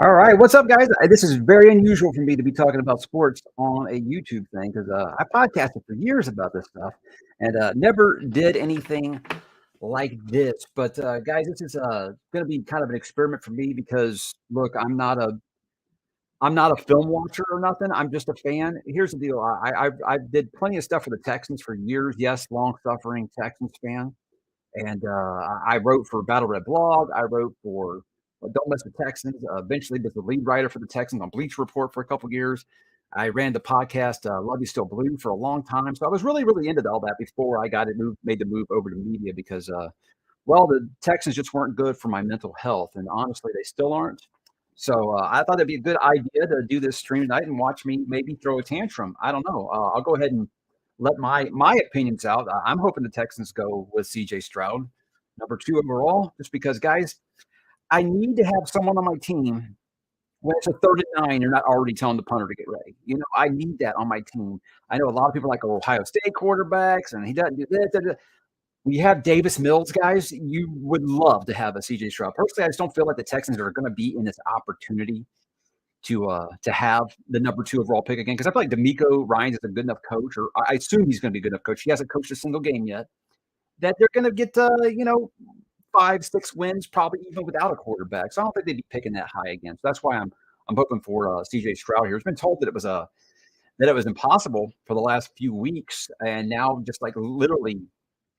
All right, what's up, guys? This is very unusual for me to be talking about sports on a YouTube thing because I podcasted for years about this stuff and never did anything like this. But guys, this is going to be kind of an experiment for me because look, I'm not a film watcher or nothing. I'm just a fan. Here's the deal: I did plenty of stuff for the Texans for years. Yes, long suffering Texans fan. And I wrote for Battle Red Blog. I wrote for Don't Mess with Texans. Eventually, was the lead writer for the Texans on Bleach Report for a couple years. I ran the podcast Love You Still Blue for a long time. So I was really, really into all that before I made the move over to media because, well, the Texans just weren't good for my mental health, and honestly, they still aren't. So I thought it'd be a good idea to do this stream tonight and watch me maybe throw a tantrum. I don't know. I'll go ahead and let my opinions out. I'm hoping the Texans go with CJ Stroud, number 2 overall, just because, guys, I need to have someone on my team when it's a 3rd and 9, you're not already telling the punter to get ready. I need that on my team. I know a lot of people like Ohio State quarterbacks, and he doesn't do this. When you have Davis Mills, guys, you would love to have a CJ Stroud. Personally, I just don't feel like the Texans are going to be in this opportunity to have the number 2 overall pick again because I feel like D'Amico Ryans is a good enough coach, or I assume he's going to be a good enough coach. He hasn't coached a single game yet. That they're going to get 5, 6 wins probably even without a quarterback. So I don't think they'd be picking that high again. So that's why I'm hoping for CJ Stroud here. It's been told that it was impossible for the last few weeks, and now just like literally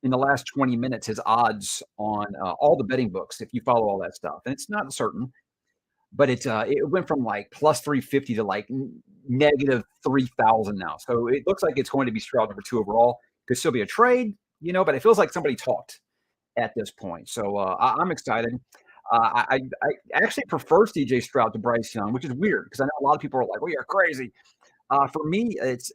in the last 20 minutes, his odds on all the betting books, if you follow all that stuff, and it's not certain, but it went from like plus 350 to like negative 3,000 now. So it looks like it's going to be Stroud number 2 overall. Could still be a trade, but it feels like somebody talked at this point. So I'm excited. I actually prefer CJ Stroud to Bryce Young, which is weird because I know a lot of people are like, "Well, you're crazy." For me, it's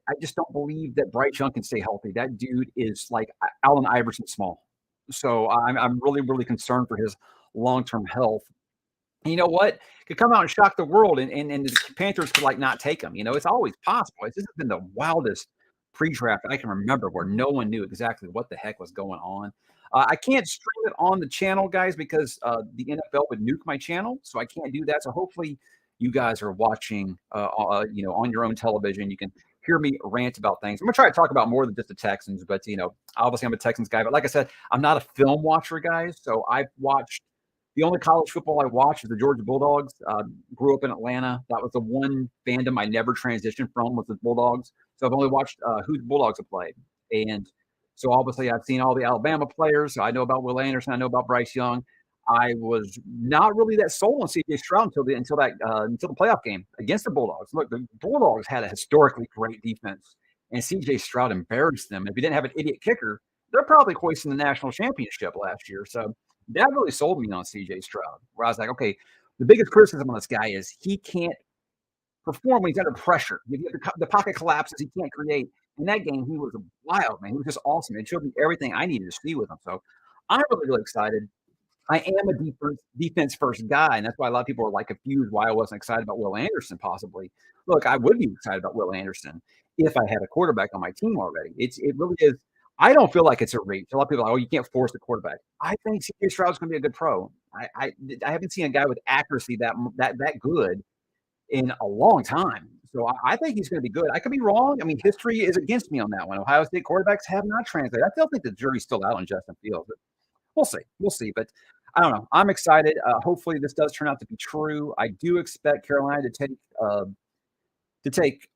I just don't believe that Bryce Young can stay healthy. That dude is like Allen Iverson small. So I'm really really concerned for his long term health. And you know what? Could come out and shock the world, and the Panthers could like not take him. It's always possible. This has been the wildest pre-draft I can remember, where no one knew exactly what the heck was going on. I can't stream it on the channel, guys, because the NFL would nuke my channel, so I can't do that. So hopefully, you guys are watching, on your own television. You can hear me rant about things. I'm gonna try to talk about more than just the Texans, but obviously I'm a Texans guy. But like I said, I'm not a film watcher, guys. So I've watched the only college football I watched is the Georgia Bulldogs. Grew up in Atlanta. That was the one fandom I never transitioned from was the Bulldogs. So I've only watched who the Bulldogs have played. And so obviously I've seen all the Alabama players. So I know about Will Anderson. I know about Bryce Young. I was not really that sold on CJ Stroud until the playoff game against the Bulldogs. Look, the Bulldogs had a historically great defense, and CJ Stroud embarrassed them. If he didn't have an idiot kicker, they're probably hoisting the national championship last year. So that really sold me on CJ Stroud, where I was like, okay, the biggest criticism on this guy is he can't perform when he's under pressure. The pocket collapses, he can't create. In that game, he was wild, man. He was just awesome. It showed me everything I needed to see with him. So I'm really, really excited. I am a defense first guy, and that's why a lot of people are like confused why I wasn't excited about Will Anderson possibly. Look, I would be excited about Will Anderson if I had a quarterback on my team already. It really is. I don't feel like it's a reach. A lot of people are like, oh, you can't force the quarterback. I think CJ Stroud's going to be a good pro. I haven't seen a guy with accuracy that good in a long time. So I think he's going to be good. I could be wrong. I mean, history is against me on that one. Ohio State quarterbacks have not translated. I still think the jury's still out on Justin Fields. We'll see. We'll see. But I don't know. I'm excited. Hopefully, this does turn out to be true. I do expect Carolina to take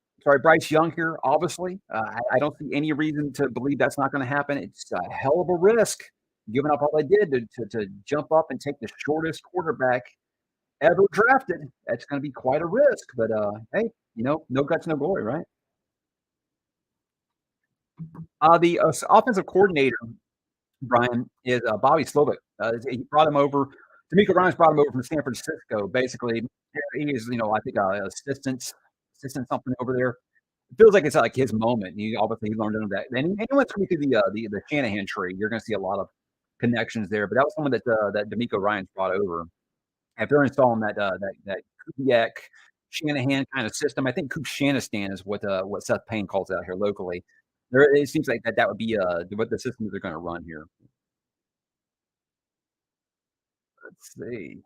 Bryce Young here. Obviously, I don't see any reason to believe that's not going to happen. It's a hell of a risk, giving up all they did to jump up and take the shortest quarterback ever drafted. That's going to be quite a risk. But hey, no guts, no glory, right? The offensive coordinator Brian, is Bobby Slovic. He brought him over. D'Amico Ryan's brought him over from San Francisco. Basically, he is, I think, assistant something over there. It feels like it's like his moment. He learned under that. And he went through the Shanahan tree. You're going to see a lot of connections there. But that was someone that D'Amico Ryan's brought over. If they're installing that Kubiak Shanahan kind of system, I think Kukshanistan is what Seth Payne calls it out here locally. It seems like that would be what the system that they're going to run here. Let's see.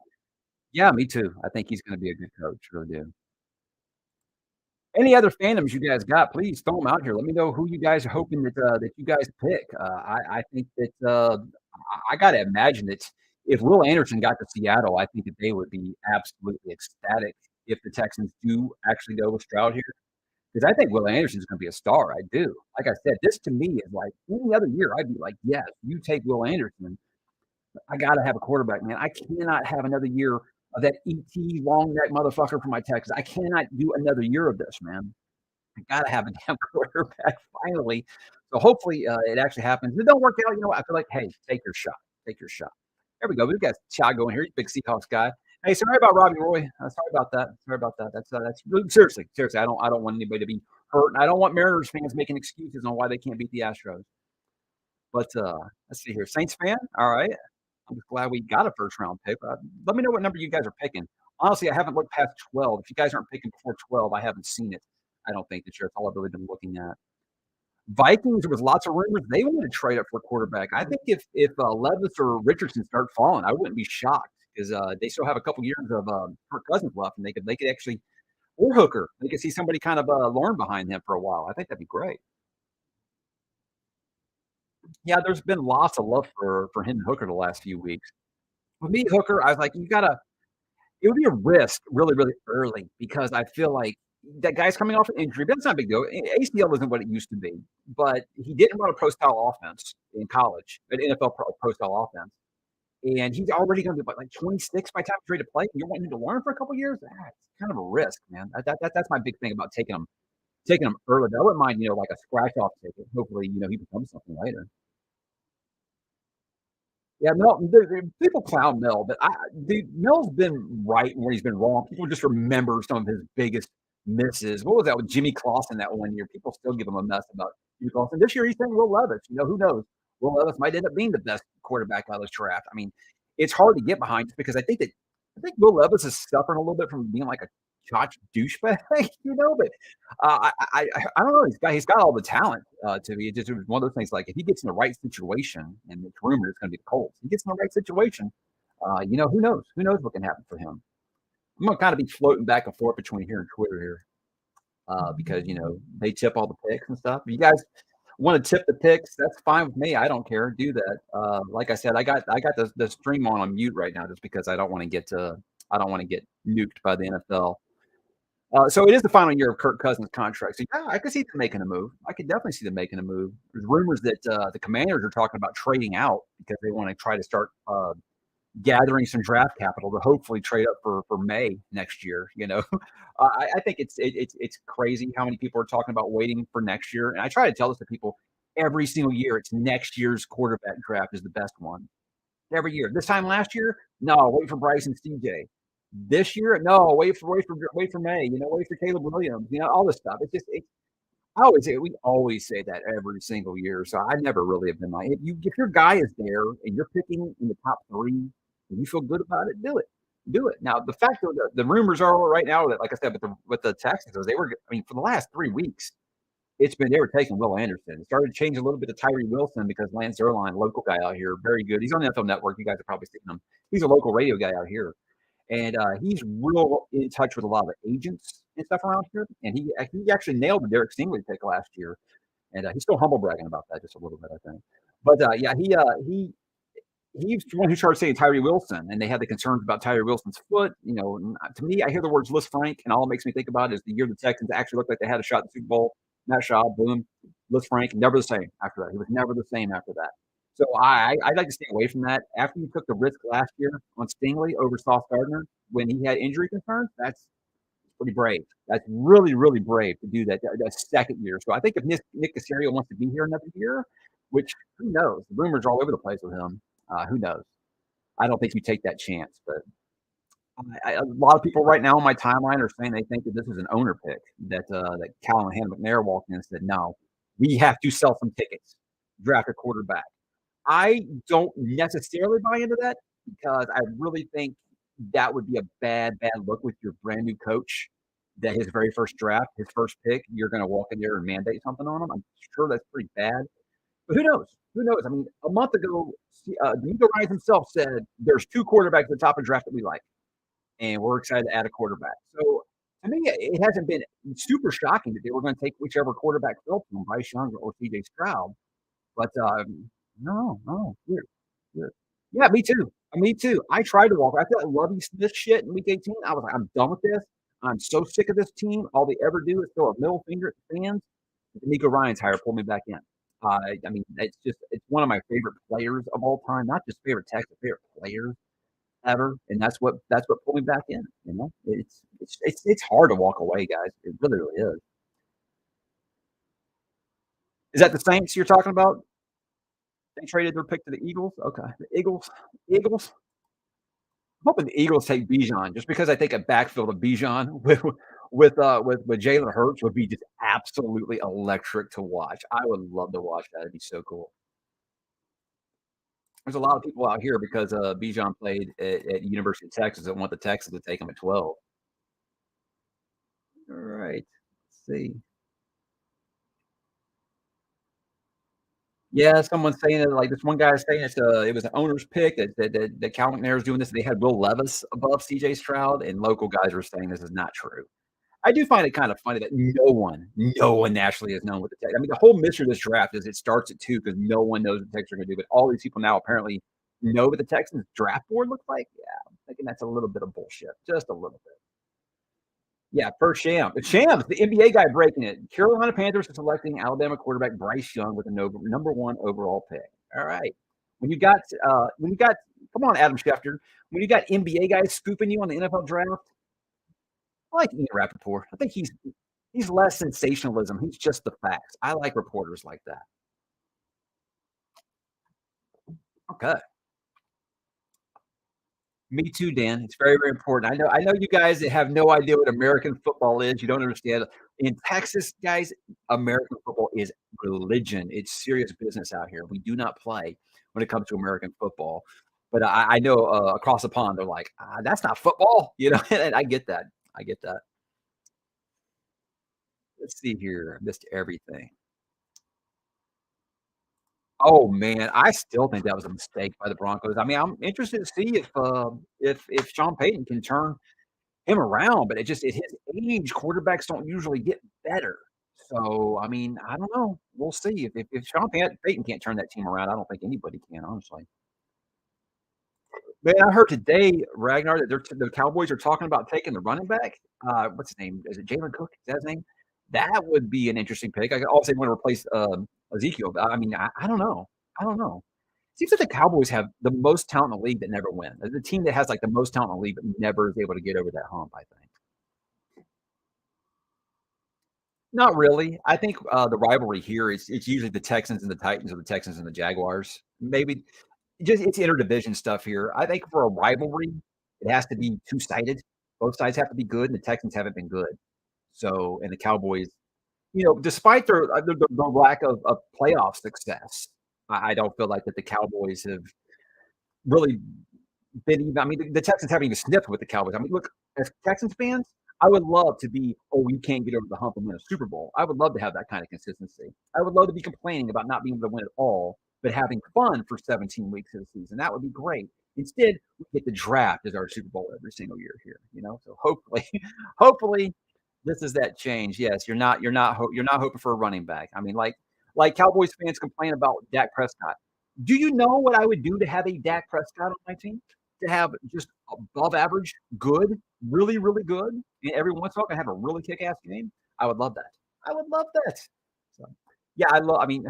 Yeah, me too. I think he's gonna be a good coach, really do. Any other fandoms you guys got, please throw them out here. Let me know who you guys are hoping that you guys pick. I think that, I gotta imagine that if Will Anderson got to Seattle, I think that they would be absolutely ecstatic if the Texans do actually go with Stroud here, because I think Will Anderson's gonna be a star, I do. Like I said, this to me is like any other year, I'd be like, "Yes, you take Will Anderson." I gotta have a quarterback, man. I cannot have another year of that ET long neck motherfucker for my Texans. I cannot do another year of this, man. I gotta have a damn quarterback finally. So hopefully, it actually happens. If it don't work out, you know what? I feel like, hey, take your shot. Take your shot. There we go. We've got Chad going here. He's a big Seahawks guy. Hey, sorry about Robbie Roy. Sorry about that. Sorry about that. That's really, seriously, seriously. I don't want anybody to be hurt, and I don't want Mariners fans making excuses on why they can't beat the Astros. But let's see here. Saints fan. All right. I'm just glad we got a first round pick. Let me know what number you guys are picking. Honestly, I haven't looked past 12. If you guys aren't picking before 12, I haven't seen it. I don't think this year. That's all I've really been looking at. Vikings, there was lots of rumors they wanted to trade up for a quarterback. I think if Levis or Richardson start falling, I wouldn't be shocked because they still have a couple years of Kirk Cousins left, and they could actually or Hooker. They could see somebody kind of learn behind him for a while. I think that'd be great. Yeah, there's been lots of love for him and Hooker the last few weeks. With me, Hooker, I was like, you gotta. It would be a risk really, really early because I feel like that guy's coming off an injury, but it's not a big deal. ACL isn't what it used to be, but he didn't run a pro style offense in college, an NFL pro style offense. And he's already going to be like 26 by the time he's ready to play. You want him to learn for a couple years? It's kind of a risk, man. That's my big thing about taking him early. But I wouldn't mind, like a scratch off ticket. Hopefully, he becomes something later. Yeah, Mel, people clown Mel, but dude, Mel's been right where he's been wrong. People just remember some of his biggest misses. What was that with Jimmy Clausen that one year? People still give him a mess about Jimmy Clausen. This year he's saying Will Levis. Who knows? Will Levis might end up being the best quarterback out of this draft. I mean, it's hard to get behind just because I think Will Levis is suffering a little bit from being like a Koch douchebag, but I don't know. He's got all the talent to be. It was one of those things. Like if he gets in the right situation, and it's rumored it's going to be the Colts, he gets in the right situation. Who knows? Who knows what can happen for him? I'm gonna kind of be floating back and forth between here and Twitter here because they tip all the picks and stuff. If you guys want to tip the picks, that's fine with me. I don't care. Do that. Like I said, I got the stream on mute right now just because I don't want to get nuked by the NFL. So it is the final year of Kirk Cousins' contract. So yeah, I could see them making a move. I could definitely see them making a move. There's rumors that the Commanders are talking about trading out because they want to try to start gathering some draft capital to hopefully trade up for May next year. I think it's crazy how many people are talking about waiting for next year. And I try to tell this to people every single year. It's next year's quarterback draft is the best one every year. This time last year, no, wait for Bryce and CJ. This year, no, wait for May. Wait for Caleb Williams. All this stuff. We always say that every single year. So I never really have been like if your guy is there and you're picking in the top three and you feel good about it, do it. Do it. Now the fact that the rumors are right now that, like I said, with the Texans, for the last 3 weeks, they were taking Will Anderson. It started to change a little bit to Tyree Wilson because Lance Zierlein, local guy out here, very good. He's on the NFL Network. You guys have probably seen him. He's a local radio guy out here, and he's real in touch with a lot of agents and stuff around here. And he actually nailed the Derek Stingley pick last year, and he's still humble bragging about that just a little bit, I think. But yeah, he's the one who started saying Tyree Wilson, and they had the concerns about Tyree Wilson's foot. To me, I hear the words Liz Frank, and all it makes me think about is the year the Texans actually looked like they had a shot at the Super Bowl. Matt Shaw, boom, Liz Frank, never the same after that. He was never the same after that. So I'd like to stay away from that. After you took the risk last year on Stingley over Sauce Gardner when he had injury concerns, that's pretty brave. That's really, really brave to do that second year. So I think if Nick Caserio wants to be here another year, which who knows? The rumors are all over the place with him. Who knows? I don't think you take that chance. But a lot of people right now on my timeline are saying they think that this is an owner pick, that Callahan McNair walked in and said, no, we have to sell some tickets, draft a quarterback. I don't necessarily buy into that because I really think that would be a bad, bad look with your brand new coach that his very first draft, his first pick, you're going to walk in there and mandate something on him. I'm sure that's pretty bad. But who knows? Who knows? I mean, a month ago, D'Amico Ryan himself said there's two quarterbacks at the top of the draft that we like. and we're excited to add a quarterback. So to me, it hasn't been super shocking that they were going to take whichever quarterback fell to them, Bryce Young or CJ Stroud. But no, no, weird, weird. Yeah, me too. Me too. I tried to walk. I feel like Lovey Smith shit in week 18. I was like, I'm done with this. I'm so sick of this team. All they ever do is throw a middle finger at the fans. D'Amico Ryan's hire pulled me back in. I mean, it's one of my favorite players of all time, not just favorite Texas, favorite players ever, and that's what pulled me back in. It's hard to walk away, guys. It really, really is. Is that the Saints you're talking about? They traded their pick to the Eagles? Okay. The Eagles. I'm hoping the Eagles take Bijan just because I think a backfield of Bijan with Jalen Hurts would be just absolutely electric to watch. I would love to watch that. It'd be so cool. There's a lot of people out here because Bijan played at University of Texas that want the Texans to take him at 12. All right. Let's see. Yeah, someone's saying it like this one guy is saying it was an owner's pick that Cal McNair is doing this. They had Will Levis above CJ Stroud, and local guys were saying this is not true. I do find it kind of funny that no one nationally has known what the Texans. I mean, the whole mystery of this draft is it starts at 2 because no one knows what the Texans are going to do, but all these people now apparently know what the Texans draft board looks like. Yeah, I'm thinking that's a little bit of bullshit, just a little bit. Yeah, per Sham. Shams, the NBA guy breaking it. Carolina Panthers are selecting Alabama quarterback Bryce Young with a number one overall pick. All right. When you got, come on, Adam Schefter. When you got NBA guys scooping you on the NFL draft, I like Ian Rappaport. I think he's less sensationalism. He's just the facts. I like reporters like that. Okay. Me too, Dan. It's very, very important. I know you guys that have no idea what American football is. You don't understand. In Texas, guys, American football is religion. It's serious business out here. We do not play when it comes to American football. But I know across the pond, they're like, that's not football, and I get that. I get that. Let's see here. I missed everything. Oh man, I still think that was a mistake by the Broncos. I mean, I'm interested to see if Sean Payton can turn him around, but at his age, quarterbacks don't usually get better. So, I mean, I don't know. We'll see. If Sean Payton can't turn that team around, I don't think anybody can, honestly. Man, I heard today, Ragnar, that the Cowboys are talking about taking the running back. What's his name? Is it Jalen Cook? Is that his name? That would be an interesting pick. I could also want to replace Ezekiel. But I mean, I don't know. I don't know. Seems like the Cowboys have the most talent in the league that never win. The team that has like the most talent in the league but never is able to get over that hump, I think. Not really. I think the rivalry here is it's usually the Texans and the Titans or the Texans and the Jaguars. Maybe just it's interdivision stuff here. I think for a rivalry, it has to be two-sided. Both sides have to be good, and the Texans haven't been good. So, and the Cowboys, despite their lack of playoff success, I don't feel like that the Cowboys have really been even. I mean, the Texans haven't even sniffed with the Cowboys. I mean, look, as Texans fans, I would love to be, oh, you can't get over the hump and win a Super Bowl. I would love to have that kind of consistency. I would love to be complaining about not being able to win at all, but having fun for 17 weeks of the season. That would be great. Instead, we get the draft as our Super Bowl every single year here. So hopefully, hopefully, this is that change. Yes, you're not hoping for a running back. I mean, like Cowboys fans complain about Dak Prescott. Do you know what I would do to have a Dak Prescott on my team? To have just above average, good, really, really good, and every once in a while can have a really kick-ass game. I would love that. I would love that. So, yeah, I mean,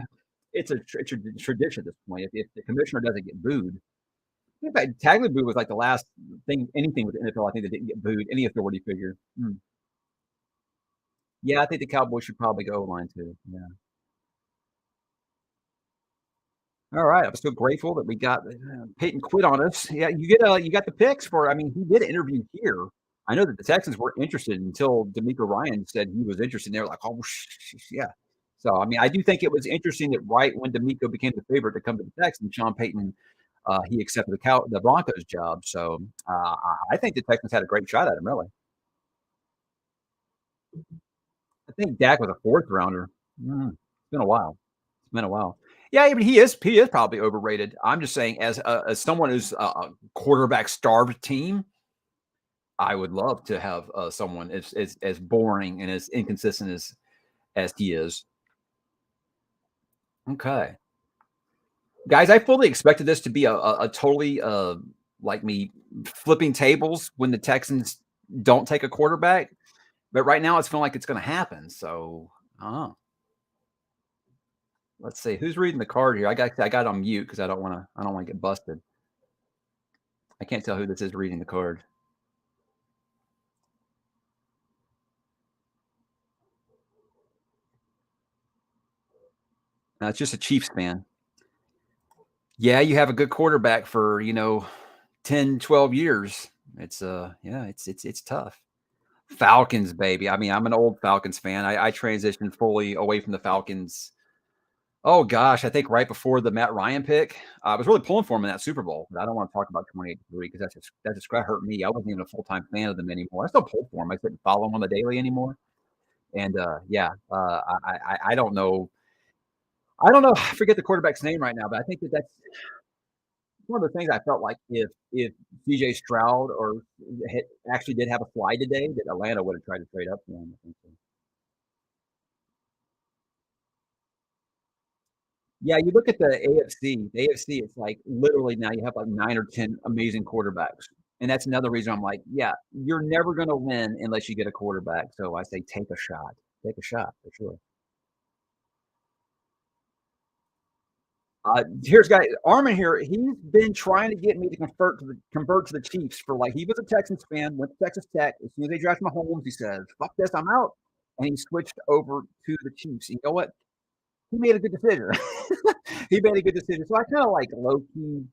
it's a tradition at this point. If the commissioner doesn't get booed, in fact, Tagliabue was like the last thing, anything with the NFL, I think that didn't get booed, any authority figure. Yeah, I think the Cowboys should probably go line too. Yeah. All right. I'm still grateful that we got Peyton quit on us. Yeah, you got the picks for. I mean, he did an interview here. I know that the Texans were interested until D'Amico Ryan said he was interested. And they were like, oh, yeah. So I mean, I do think it was interesting that right when D'Amico became the favorite to come to the Texans, Sean Payton he accepted the Broncos job. So I think the Texans had a great shot at him. Really, I think Dak was a fourth rounder. It's been a while. It's been a while. Yeah, but he is probably overrated. I'm just saying, as someone who's a quarterback starved team, I would love to have someone as boring and as inconsistent as he is. Okay, guys, I fully expected this to be a totally like me flipping tables when the Texans don't take a quarterback, but right now it's feeling like it's going to happen. So, oh, let's see who's reading the card here. I got on mute because I don't want to get busted. I can't tell who this is reading the card. It's just a Chiefs fan. Yeah, you have a good quarterback for 10, 12 years. Yeah, it's tough. Falcons, baby. I mean, I'm an old Falcons fan. I transitioned fully away from the Falcons. Oh gosh, I think right before the Matt Ryan pick, I was really pulling for him in that Super Bowl. But I don't want to talk about 28-3 because that just that hurt me. I wasn't even a full time fan of them anymore. I still pull for him. I couldn't follow him on the daily anymore. And yeah, I don't know. I don't know. I forget the quarterback's name right now, but I think that's one of the things I felt like if CJ Stroud or had actually did have a fly today, that Atlanta would have tried to trade up for him. I think so. Yeah, you look at the AFC. The AFC, it's like literally now you have like 9 or 10 amazing quarterbacks. And that's another reason I'm like, yeah, you're never gonna win unless you get a quarterback. So I say take a shot. Take a shot for sure. Here's guy Armin here. He's been trying to get me to convert to the Chiefs for like he was a Texans fan, went to Texas Tech. As soon as they drafted Mahomes, he says, "Fuck this, I'm out," and he switched over to the Chiefs. You know what? He made a good decision. He made a good decision. So I kind of like low key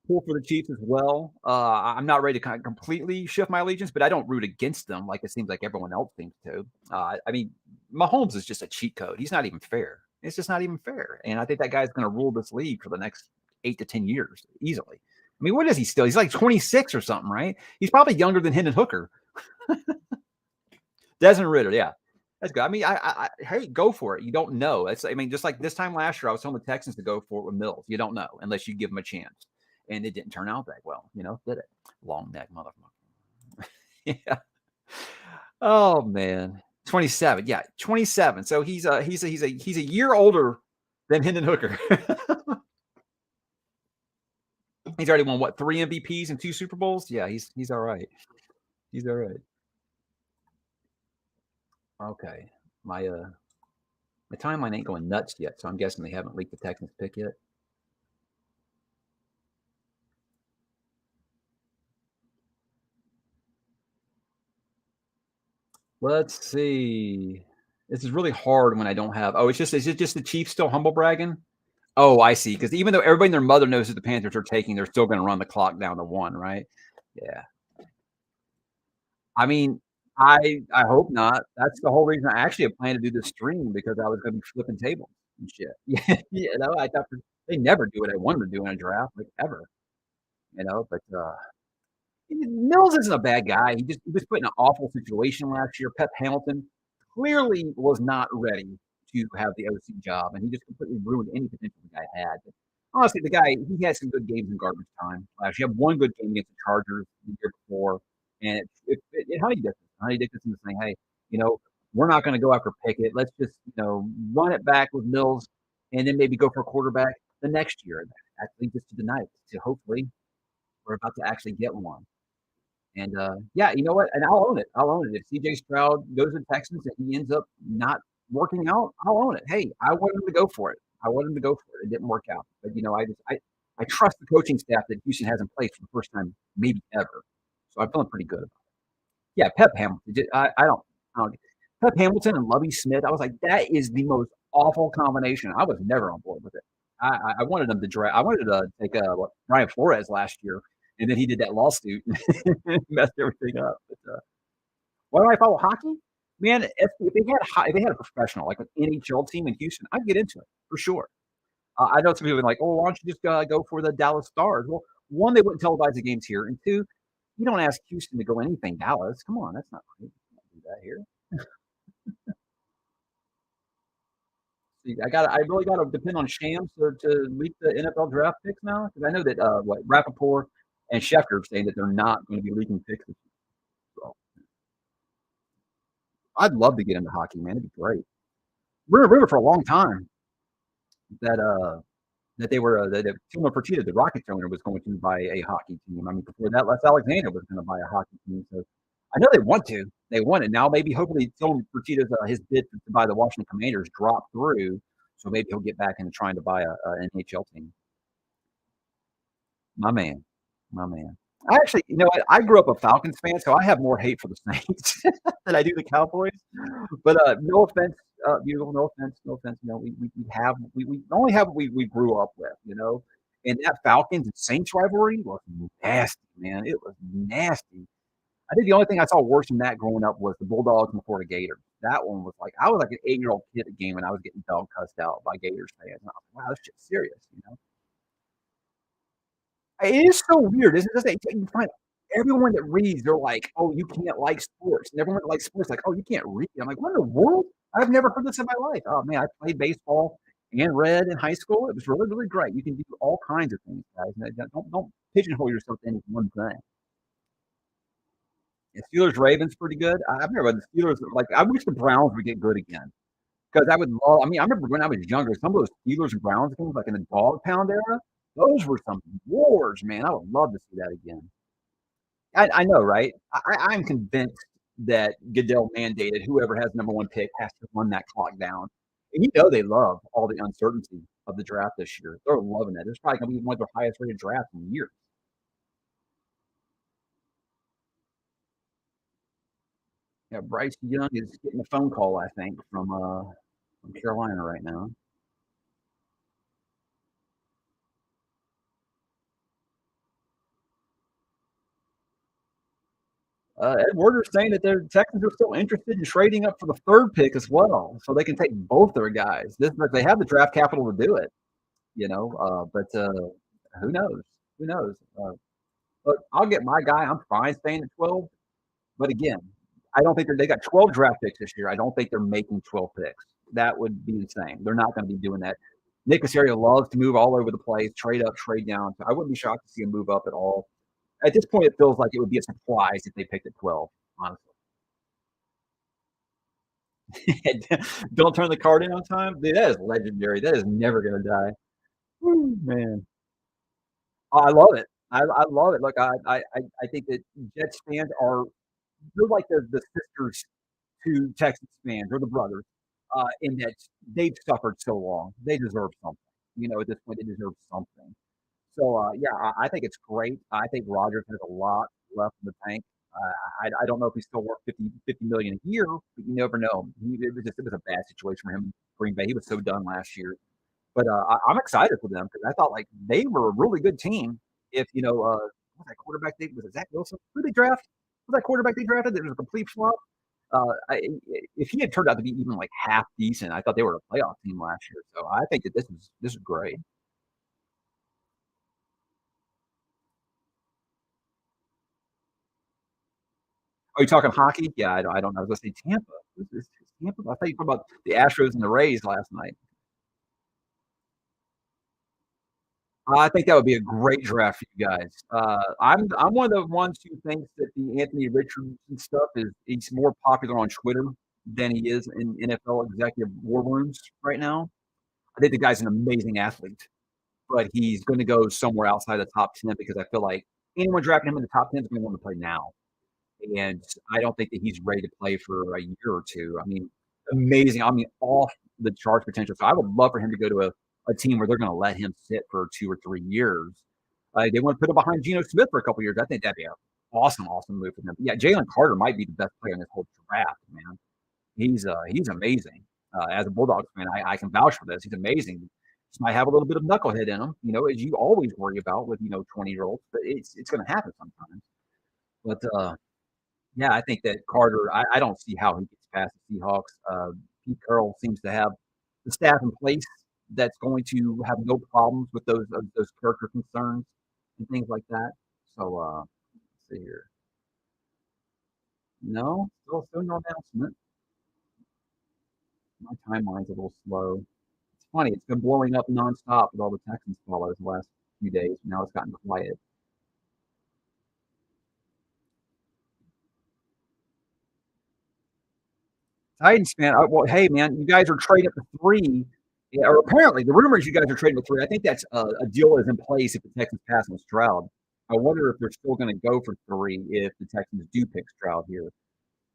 pull for the Chiefs as well. I'm not ready to kind of completely shift my allegiance, but I don't root against them like it seems like everyone else seems to. I mean, Mahomes is just a cheat code. He's not even fair. It's just not even fair. And I think that guy's going to rule this league for the next 8 to 10 years easily. I mean, what is he still? He's like 26 or something, right? He's probably younger than Hendon Hooker. Desmond Ritter, yeah. That's good. I mean, hey, go for it. You don't know. I mean, just like this time last year, I was telling the Texans to go for it with Mills. You don't know unless you give them a chance, and it didn't turn out that well. Did it? Long neck, motherfucker. Yeah. Oh man, 27. Yeah, 27. So he's a year older than Hendon Hooker. He's already won what 3 MVPs and 2 Super Bowls. Yeah, he's all right. He's all right. Okay, my my timeline ain't going nuts yet, so I'm guessing they haven't leaked the Texans pick yet. Let's see. This is really hard when I don't have. Oh, is it just the Chiefs still humble bragging? Oh, I see. Because even though everybody and their mother knows that the Panthers are taking, they're still going to run the clock down to one, right? Yeah. I mean, I hope not. That's the whole reason I actually had planned to do this stream because I was going to be flipping tables and shit. Yeah, I thought they never do what I wanted to do in a draft, like ever. But Mills isn't a bad guy. He was put in an awful situation last year. Pep Hamilton clearly was not ready to have the OC job, and he just completely ruined any potential the guy had. But honestly, the guy he had some good games in garbage time last year. He had one good game against the Chargers the year before, and it Honey Dickinson. Honey Dickinson was saying, "Hey, you know, we're not going to go after Pickett. Let's just run it back with Mills, and then maybe go for a quarterback the next year." And that leads us to tonight. So hopefully, we're about to actually get one. And yeah, you know what? And I'll own it. I'll own it. If CJ Stroud goes to the Texans and he ends up not working out, I'll own it. Hey, I want him to go for it. I want him to go for it. It didn't work out. But I trust the coaching staff that Houston has in place for the first time, maybe ever. So I'm feeling pretty good about it. Yeah, Pep Hamilton. I don't Pep Hamilton and Lovey Smith. I was like, that is the most awful combination. I was never on board with it. I wanted them to draft. I wanted to take Brian Flores last year, and then he did that lawsuit and messed everything up. But, why do I follow hockey? Man, if they had a professional like an NHL team in Houston, I'd get into it for sure. I know some people are like, "Oh, why don't you just go for the Dallas Stars?" Well, one, they wouldn't televise the games here, and two, you don't ask Houston to go anything Dallas. Come on, that's not right. You can't do that here. See, I really got to depend on Shams to leak the NFL draft picks now because I know that what Rappaport and Schefter are saying that they're not going to be leaking picks. I'd love to get into hockey, man. It'd be great. We're a rumor for a long time that that they were that Timo Fertitta, the Rockets owner, was going to buy a hockey team. I mean, before that, Les Alexander was going to buy a hockey team. So I know they want to. They want it now. Maybe hopefully Timo Fertitta's his bid to buy the Washington Commanders dropped through, so maybe he'll get back into trying to buy an NHL team. My man, my man. I actually, you know what? I grew up a Falcons fan, so I have more hate for the Saints than I do the Cowboys. But no offense, beautiful. No offense, no offense. You know, we only have what we grew up with. You know, and that Falcons and Saints rivalry was nasty, man. It was nasty. I think the only thing I saw worse than that growing up was the Bulldogs and the Florida Gators. That one was like I was like an 8-year-old kid at the game and I was getting dog cussed out by Gators fans. And I was like, wow, this shit's serious. You know. It is so weird, isn't it? You find everyone that reads, they're like, "Oh, you can't like sports," and everyone that likes sports, like, "Oh, you can't read." I'm like, "What in the world? I've never heard this in my life." Oh man, I played baseball and read in high school. It was really, really great. You can do all kinds of things, guys. Don't pigeonhole yourself into one thing. And Steelers Ravens pretty good. I've never read the Steelers. Like, I wish the Browns would get good again because I would love. I mean, I remember when I was younger, some of those Steelers and Browns games, like in the Dog Pound era, those were some wars, man. I would love to see that again. I know, right? I'm convinced that Goodell mandated whoever has number 1 pick has to run that clock down. And you know they love all the uncertainty of the draft this year. They're loving it. It's probably gonna be one of their highest rated drafts in years. Yeah, Bryce Young is getting a phone call, I think, from Carolina right now. Ed Werder's saying that the Texans are still interested in trading up for the 3rd pick as well, so they can take both their guys. This, but they have the draft capital to do it, you know. But who knows? Who knows? Look, I'll get my guy. I'm fine staying at 12. But again, I don't think they got 12 draft picks this year. I don't think they're making 12 picks. That would be insane. They're not going to be doing that. Nick Casario loves to move all over the place, trade up, trade down. So I wouldn't be shocked to see him move up at all. At this point, it feels like it would be a surprise if they picked at 12, honestly. Don't turn the card in on time. Dude, that is legendary. That is never going to die. Woo, man. Oh, I love it. I love it. Look, I think that Jets fans are they're like the sisters to Texas fans or the brothers, in that they've suffered so long. They deserve something. You know, at this point, they deserve something. So, yeah, I think it's great. I think Rodgers has a lot left in the tank. I don't know if he's still worth 50 million a year, but you never know. It was a bad situation for him. Green Bay, he was so done last year. But I'm excited for them because I thought like they were a really good team. If you know, what was that quarterback? Was it Zach Wilson? Who did they draft? Was that quarterback they drafted? It was a complete flop. If he had turned out to be even like half decent, I thought they were a playoff team last year. So I think that this is great. Are you talking hockey? Yeah, I don't know. I was going to say Tampa. Is Tampa? I thought you were talking about the Astros and the Rays last night. I think that would be a great draft for you guys. I'm one of the ones who thinks that the Anthony Richardson stuff is he's more popular on Twitter than he is in NFL executive war rooms right now. I think the guy's an amazing athlete, but he's going to go somewhere outside the top 10 because I feel like anyone drafting him in the top 10 is going to want to play now. And I don't think that he's ready to play for a year or two. I mean, amazing. I mean, off the charts potential. So I would love for him to go to a team where they're going to let him sit for 2 or 3 years. They want to put him behind Geno Smith for a couple years. I think that'd be an awesome, awesome move for them. But yeah, Jalen Carter might be the best player in this whole draft, man. He's amazing. As a Bulldogs fan, I can vouch for this. He's amazing. Just might have a little bit of knucklehead in him, you know, as you always worry about with 20-year-olds. But it's going to happen sometimes. But yeah, I think that Carter. I don't see how he gets past the Seahawks. Pete Carroll seems to have the staff in place that's going to have no problems with those character concerns and things like that. So let's see here. No, still no announcement. My timeline's a little slow. It's funny. It's been blowing up nonstop with all the Texans followers the last few days. Now it's gotten quiet. Titans fan, well, hey, man, you guys are trading up to 3. Yeah, or apparently, the rumor is you guys are trading to 3. I think that's a deal is in place if the Texans pass on Stroud. I wonder if they're still gonna go for 3 if the Texans do pick Stroud here.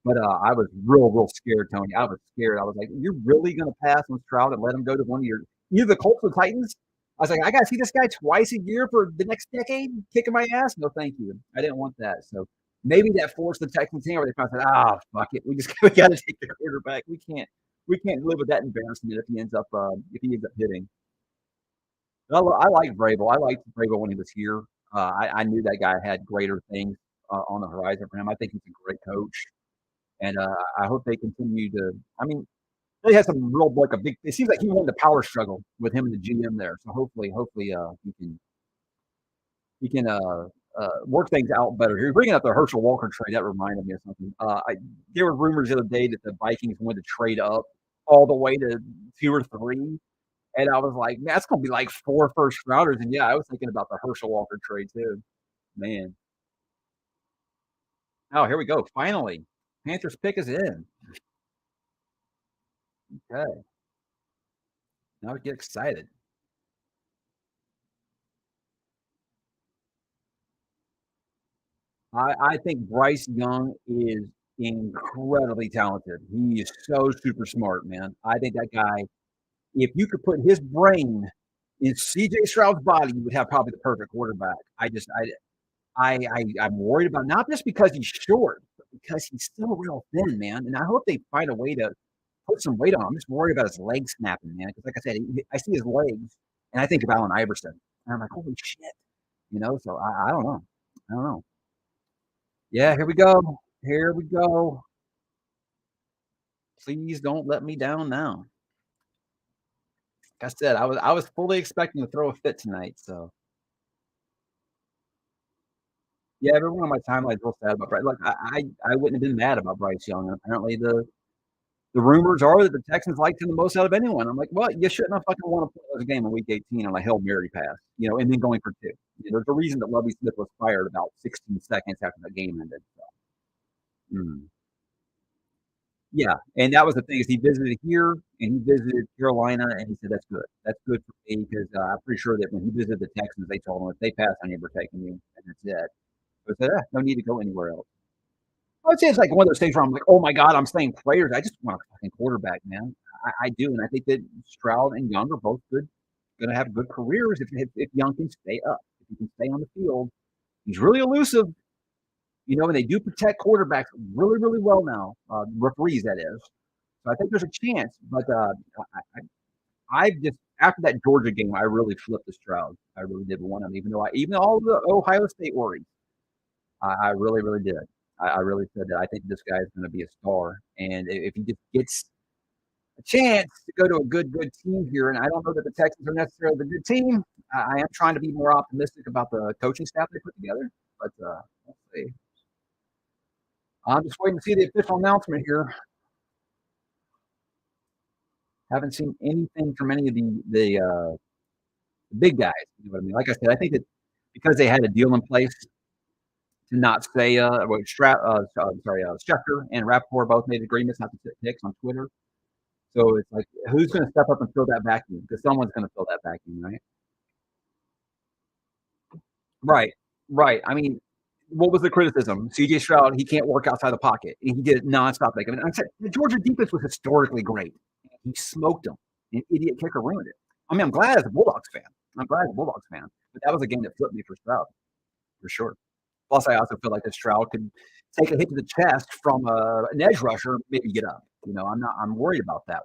But, I was real scared, Tony. I was scared. I was like, "You're really gonna pass on Stroud and let him go to one of your either the Colts or Titans?" I was like, "I gotta see this guy twice a year for the next decade kicking my ass? No, thank you. I didn't want that." So, maybe that forced the Texans hand where they finally said, "Ah, fuck it. We just we gotta take their quarterback. We can't live with that embarrassment if he ends up hitting." I like Vrabel. I liked Vrabel when he was here. I knew that guy had greater things, on the horizon for him. I think he's a great coach. And, I hope they continue to I mean, they had some real like a big it seems like he won the power struggle with him and the GM there. So hopefully, he can work things out better. You're bringing up the Herschel Walker trade, that reminded me of something. There were rumors the other day that the Vikings wanted to trade up all the way to 2 or 3, and I was like, "Man, that's gonna be like 4 first rounders." And yeah, I was thinking about the Herschel Walker trade too. Man. Oh, here we go, finally. Panthers pick is in. Okay, now we get excited. I think Bryce Young is incredibly talented. He is so super smart, man. I think that guy, if you could put his brain in CJ Stroud's body, you would have probably the perfect quarterback. I'm worried about not just because he's short, but because he's so real thin, man. And I hope they find a way to put some weight on him. I'm just worried about his leg snapping, man. Because like I said, I see his legs and I think of Allen Iverson, and I'm like, holy shit, you know. So I don't know. I don't know. Yeah, here we go. Here we go. Please don't let me down now. Like I said, I was fully expecting to throw a fit tonight, so yeah, everyone on my timeline is real sad about Bryce. Look, I wouldn't have been mad about Bryce Young. Apparently, the rumors are that the Texans liked him the most out of anyone. I'm like, well, you shouldn't have fucking won a game in Week 18 on a Hail Mary pass, and then going for 2. There's a reason that Lovie Smith was fired about 16 seconds after the game ended. So, mm. Yeah, and that was the thing is he visited here and he visited Carolina, and he said, "That's good. That's good for me because, I'm pretty sure that when he visited the Texans, they told him, 'If they pass on you, we're taking you,' and that's it." So I said, no need to go anywhere else." I would say it's like one of those things where I'm like, "Oh my god, I'm saying players. I just want a fucking quarterback, man." I do, and I think that Stroud and Young are both gonna have good careers if Young can stay up, if he can stay on the field. He's really elusive, and they do protect quarterbacks really well now, referees, that is. So I think there's a chance, but I just after that Georgia game, I really flipped the Stroud. I really did want him, even all the Ohio State worries. I really did. I really said that I think this guy is going to be a star, and if he just gets a chance to go to a good team here, and I don't know that the Texans are necessarily the good team. I am trying to be more optimistic about the coaching staff they put together, but let's see. I'm just waiting to see the official announcement here. Haven't seen anything from any of the big guys. You know what I mean? Like I said, I think that because they had a deal in place to not say, Schefter and Rappaport both made agreements not to take picks on Twitter. So it's like, who's going to step up and fill that vacuum? Because someone's going to fill that vacuum, right? Right, right. I mean, what was the criticism? CJ Stroud, he can't work outside the pocket. And he did it nonstop. Like, I mean, I said, the Georgia defense was historically great. He smoked them. An idiot kicker ruined it. I mean, I'm glad as a Bulldogs fan. I'm glad as a Bulldogs fan. But that was a game that flipped me for Stroud, for sure. Plus, I also feel like that Stroud could take a hit to the chest from an edge rusher, maybe get up. I'm worried about that.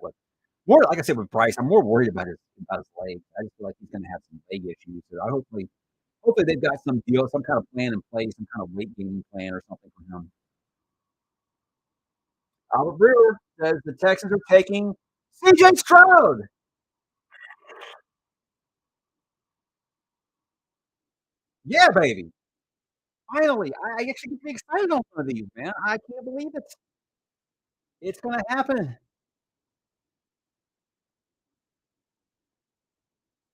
More like I said with Bryce, I'm more worried about his leg. I just feel like he's going to have some leg issues. So hopefully they've got some deal, some kind of plan in place, some kind of weight gaining plan or something for him. Albert Brewer says the Texans are taking CJ Stroud. Yeah, baby. Finally, I actually get pretty excited on some of these, man. I can't believe it. It's going to happen.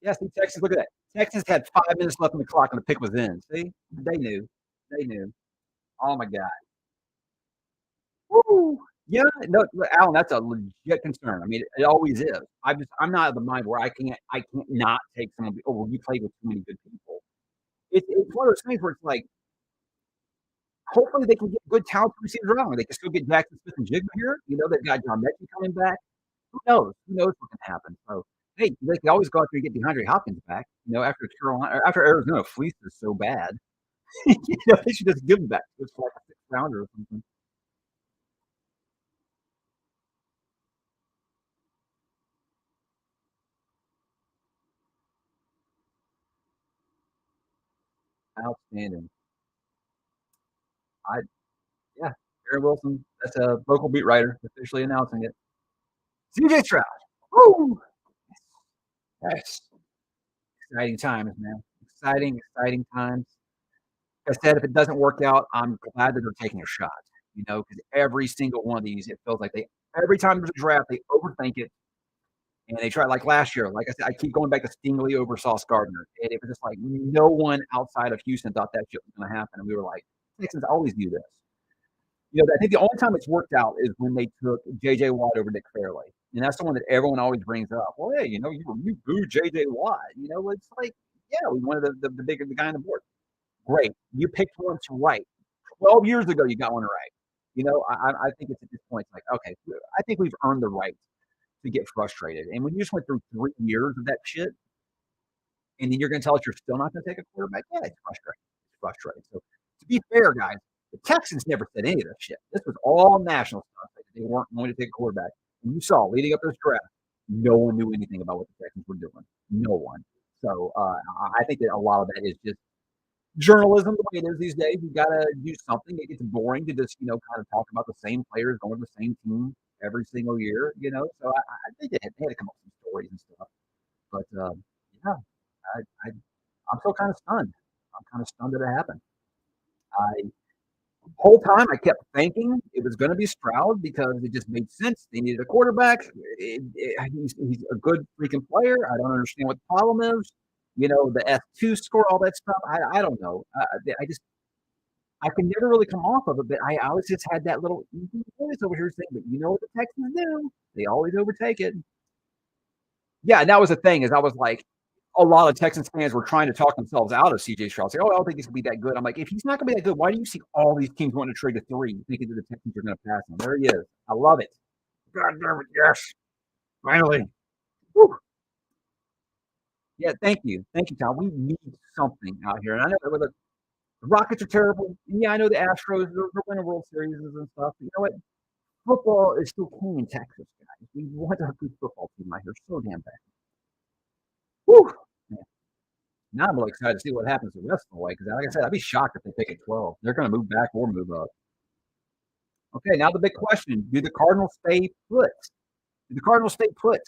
Yeah, see, Texas, look at that. Texas had 5 minutes left on the clock and the pick was in. See? They knew. They knew. Oh my god. Woo! Yeah, no, Alan, that's a legit concern. I mean, it always is. I'm not of the mind where I can't not take someone. Oh, well, you played with too many good people. It's one of those things where it's like, hopefully they can get good talent receivers around. They can still get Jackson Smith and Jigba here. They've got John Mechie coming back. Who knows? Who knows what can happen? So, hey, they can always go out there and get DeAndre Hopkins back. After Carolina, or after Arizona fleeced us so bad, they should just give him back just for like a sixth rounder or something. Outstanding. I Yeah, Aaron Wilson. That's a local beat writer officially announcing it. CJ Stroud. Woo! Yes. Exciting times, man. Exciting times. Like I said, if it doesn't work out, I'm glad that they're taking a shot. Because every single one of these, it feels like every time there's a draft, they overthink it and they try. Like last year. Like I said, I keep going back to Stingley over Sauce Gardner, and it was just like no one outside of Houston thought that shit was going to happen, and we were like, Texans always do this. I think the only time it's worked out is when they took J.J. Watt over Nick Fairley, and that's the one that everyone always brings up. Well, hey, you booed J.J. Watt. It's like, yeah, we wanted the bigger the guy on the board. Great, you picked one to right. 12 years ago, you got one right. I think it's at this point, it's like, okay, I think we've earned the right to get frustrated. And when you just went through 3 years of that shit, and then you're going to tell us you're still not going to take a quarterback, yeah, it's frustrating. It's frustrating. So to be fair, guys, the Texans never said any of this shit. This was all national stuff. They weren't going to take a quarterback. And you saw leading up to this draft, no one knew anything about what the Texans were doing. No one. So I think that a lot of that is just journalism the way it is these days. You got to do something. It gets boring to just kind of talk about the same players going to the same team every single year. So I think they had to come up with some stories and stuff. But yeah, I I'm still kind of stunned. I'm kind of stunned that it happened. I Whole time I kept thinking it was going to be Stroud because it just made sense. They needed a quarterback. He's a good freaking player. I don't understand what the problem is. The F2 score, all that stuff. I don't know. I can never really come off of it, but I always just had that little voice over here saying, "But you know what the Texans do? They always overtake it." Yeah, and that was the thing is I was like, a lot of Texans fans were trying to talk themselves out of CJ Stroud. Say, "Oh, I don't think he's gonna be that good." I'm like, if he's not gonna be that good, why do you see all these teams wanting to trade a three, thinking that the Texans are gonna pass him? There he is. I love it. God damn it, yes. Finally. Whew. Yeah, thank you, Tom. We need something out here, and I know that the Rockets are terrible. And yeah, I know the Astros they're winning World Series and stuff. But you know what? Football is still king in Texas, guys. We want a good football team out here so damn bad. Whew. Now I'm really excited to see what happens the rest of the way because, like I said, I'd be shocked if they pick at 12. They're going to move back or move up. Okay, now the big question: do the Cardinals stay put? Do the Cardinals stay put,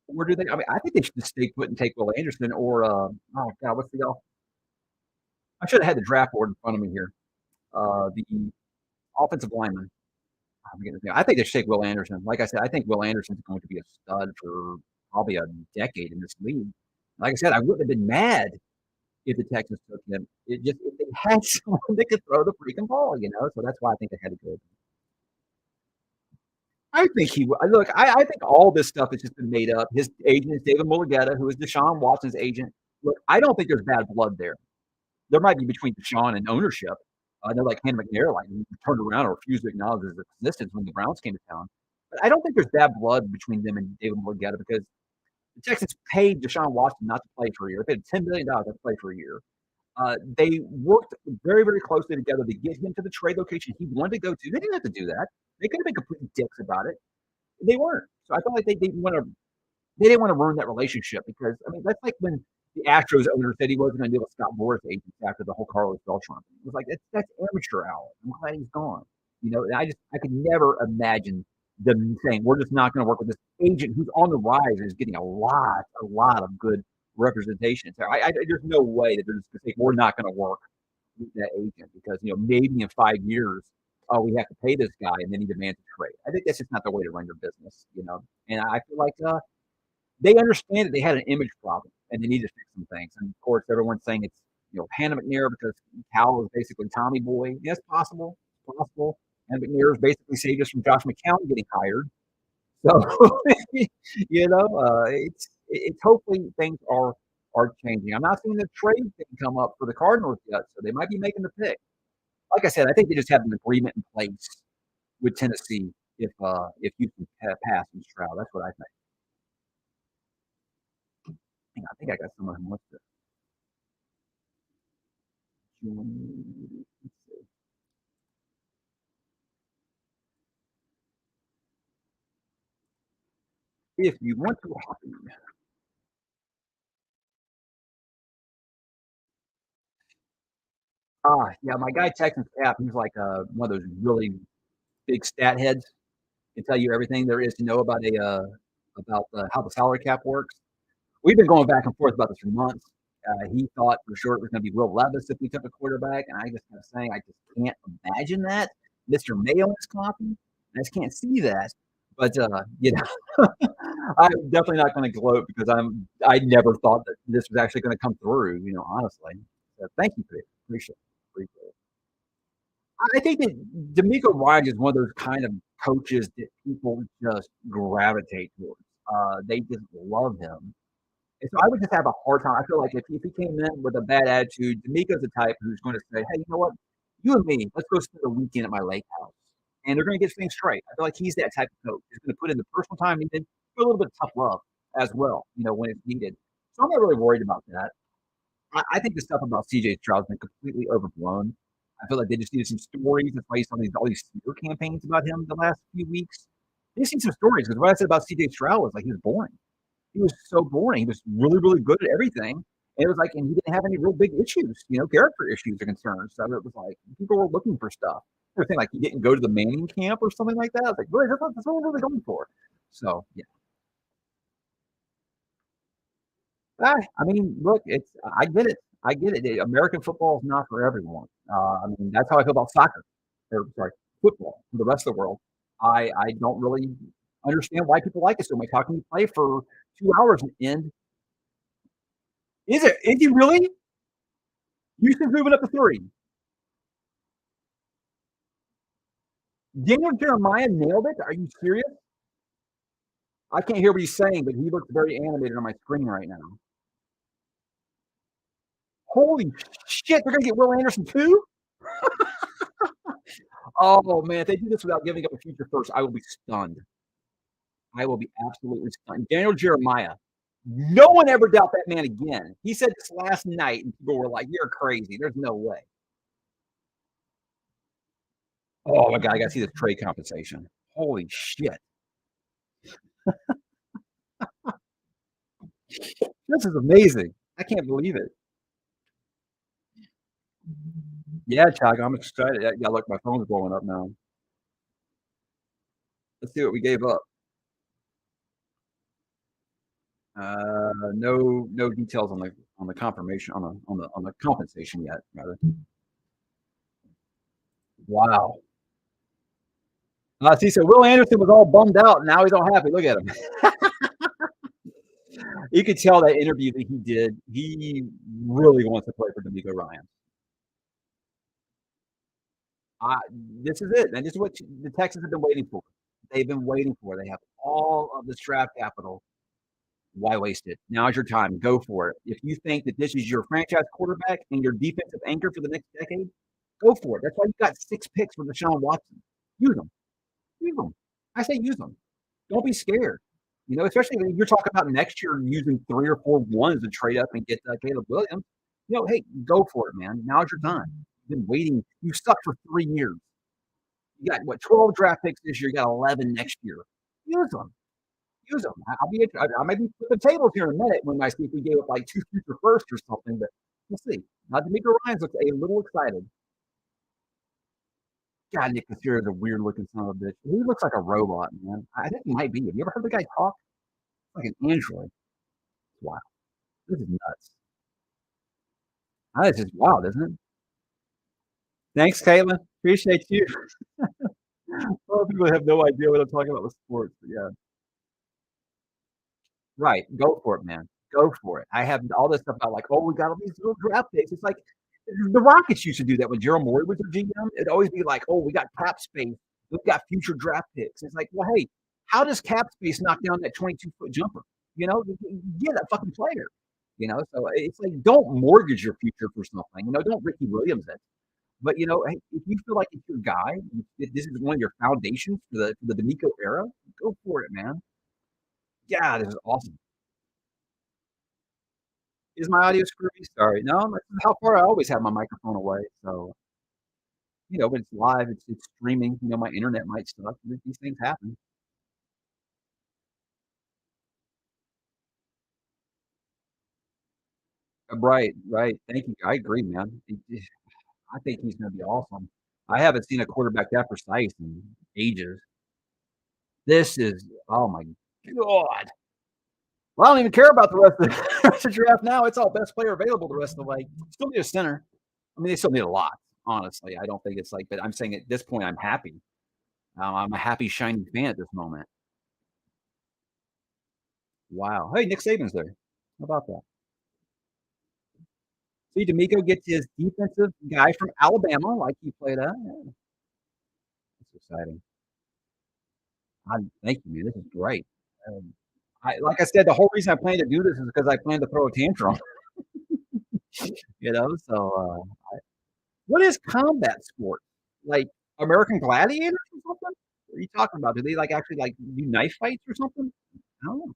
or do they? I mean, I think they should just stay put and take Will Anderson or oh god, what's the? I should have had the draft board in front of me here. The offensive lineman. I think they should take Will Anderson. Like I said, I think Will Anderson's going to be a stud for probably a decade in this league. Like I said, I wouldn't have been mad if the Texans took him. It just if they had someone that could throw the freaking ball. So that's why I think they had to go. I think he look. I think all this stuff has just been made up. His agent is David Mulligetta, who is Deshaun Watson's agent. Look, I don't think there's bad blood there. There might be between Deshaun and ownership. They're like Hannah McNair, like turned around or refused to acknowledge his existence when the Browns came to town. But I don't think there's bad blood between them and David Mulligetta because the Texans paid Deshaun Watson not to play for a year. They paid $10 million to play for a year. They worked very, very closely together to get him to the trade location he wanted to go to. They didn't have to do that. They could have been complete dicks about it. They weren't. So I felt like they didn't want to ruin that relationship because I mean that's like when the Astros owner said he wasn't going to deal with Scott Boras agents after the whole Carlos Beltran thing. It was like that's amateur hour. I'm glad he's gone. And I could never imagine them saying we're just not going to work with this agent who's on the rise and is getting a lot of good representation. So there's no way that they're just going to say we're not going to work with that agent because maybe in 5 years we have to pay this guy and then he demands a trade. I think that's just not the way to run your business. And I feel like they understand that they had an image problem and they need to fix some things. And of course, everyone's saying it's Hannah McNair because Cal is basically Tommy Boy. Yes, possible, possible. and McNair's basically saved us from Josh McCown getting hired. So, it's hopefully things are changing. I'm not seeing the trade thing come up for the Cardinals yet, so they might be making the pick. Like I said, I think they just have an agreement in place with Tennessee if you can pass and Stroud. That's what I think. I think I got someone who wants to join. If you want to hop in. Yeah, my guy Texans Cap, he's like one of those really big stat heads. Can tell you everything there is to know about how the salary cap works. We've been going back and forth about this for months. He thought for sure it was going to be Will Levis if we took a quarterback, and I just kept saying I just can't imagine that. Mr. Mayo is coffee. I just can't see that. But I'm definitely not going to gloat because I never thought that this was actually going to come through. Honestly. So thank you for it. Appreciate it. I think that D'Amico Ryan is one of those kind of coaches that people just gravitate towards. They just love him. And so I would just have a hard time. I feel like if he came in with a bad attitude, D'Amico's the type who's going to say, hey, you know what? You and me, let's go spend a weekend at my lake house. And they're going to get things straight. I feel like he's that type of coach. He's going to put in the personal time needed for a little bit of tough love as well, when it's needed. So I'm not really worried about that. I think the stuff about CJ Stroud's been completely overblown. I feel like they just needed some stories. That's why you saw all these smear campaigns about him the last few weeks. They just need some stories because what I said about CJ Stroud was like he was boring. He was so boring. He was really, really good at everything. And it was like, and he didn't have any real big issues, character issues or concerns. So it was like people were looking for stuff. They were saying like he didn't go to the Manning camp or something like that. I was like, really, that's what we're really going for. So yeah. I mean, look, I get it. I get it. American football is not for everyone. I mean, that's how I feel about soccer. Or sorry, football for the rest of the world. I don't really understand why people like it so much. How can you play for 2 hours and end? Is it? Is he really? Houston's moving up to three. Daniel Jeremiah nailed it. Are you serious? I can't hear what he's saying, but he looks very animated on my screen right now. Holy shit! They're gonna get Will Anderson too. Oh man, if they do this without giving up a future first, I will be stunned. I will be absolutely stunned. Daniel Jeremiah. No one ever doubt that man again. He said this last night, and people were like, "You're crazy. There's no way." Oh my god, I gotta see this trade compensation. Holy shit. This is amazing. I can't believe it. Yeah, Chug, I'm excited. Yeah, look, my phone's blowing up now. Let's see what we gave up. No details on the confirmation on the compensation yet, rather. Wow. See, so Will Anderson was all bummed out, and now he's all happy. Look at him. You could tell that interview that he did. He really wants to play for D'Amico Ryan. Uh, this is it, and this is what the Texans have been waiting for. They've been waiting for. They have all of this draft capital. Why waste it? Now's your time. Go for it. If you think that this is your franchise quarterback and your defensive anchor for the next decade, go for it. That's why you got 6 picks for Deshaun Watson. Use them. Use them. I say use them. Don't be scared. Especially when you're talking about next year using 3 or 4 ones to trade up and get Caleb Williams. Hey, go for it, man. Now's your time. You've been waiting. You stuck for 3 years. You got 12 draft picks this year. You got 11 next year. Use them. Use them. I might be flipping tables here in a minute when I see if we gave up like 2 future first or something, but we'll see. Now, D'Amico Ryan's looks a little excited. God, Nick Cassier is a weird looking son of a bitch. He looks like a robot, man. I think he might be. Have you ever heard the guy talk? Like an android. Wow. This is nuts. That's just wild, isn't it? Thanks, Caitlin. Appreciate you. A lot of people have no idea what I'm talking about with sports, but yeah. Right. Go for it, man. Go for it. I have all this stuff about like, oh, we got all these little draft picks. It's like The Rockets used to do that when Gerald Morey was their GM. It'd always be like, "Oh, we got cap space. We've got future draft picks." It's like, well, hey, how does cap space knock down that 22-foot jumper? Get a fucking player. So it's like don't mortgage your future for something. Don't Ricky Williams it. But hey, if you feel like it's your guy, if this is one of your foundations for the D'Amico era, go for it, man. Yeah, this is awesome. Is my audio screwy? Sorry. No, that's how far I always have my microphone away. So when it's live, it's streaming. My internet might suck. These things happen. Right, right. Thank you. I agree, man. I think he's going to be awesome. I haven't seen a quarterback that precise in ages. This is, oh my god. Well, I don't even care about the rest of the rest of the draft now. It's all best player available the rest of the way. Still need a center. I mean, they still need a lot. Honestly, I don't think it's like, but I'm saying at this point, I'm happy. I'm a happy, shiny fan at this moment. Wow. Hey, Nick Saban's there. How about that? See, D'Amico gets his defensive guy from Alabama, like he played at. Yeah, that's exciting. Thank you, man. This is great. Um, like I said, the whole reason I plan to do this is because I plan to throw a tantrum. So what is combat sport? Like American Gladiators or something? What are you talking about? Do they like actually like do knife fights or something? I don't know.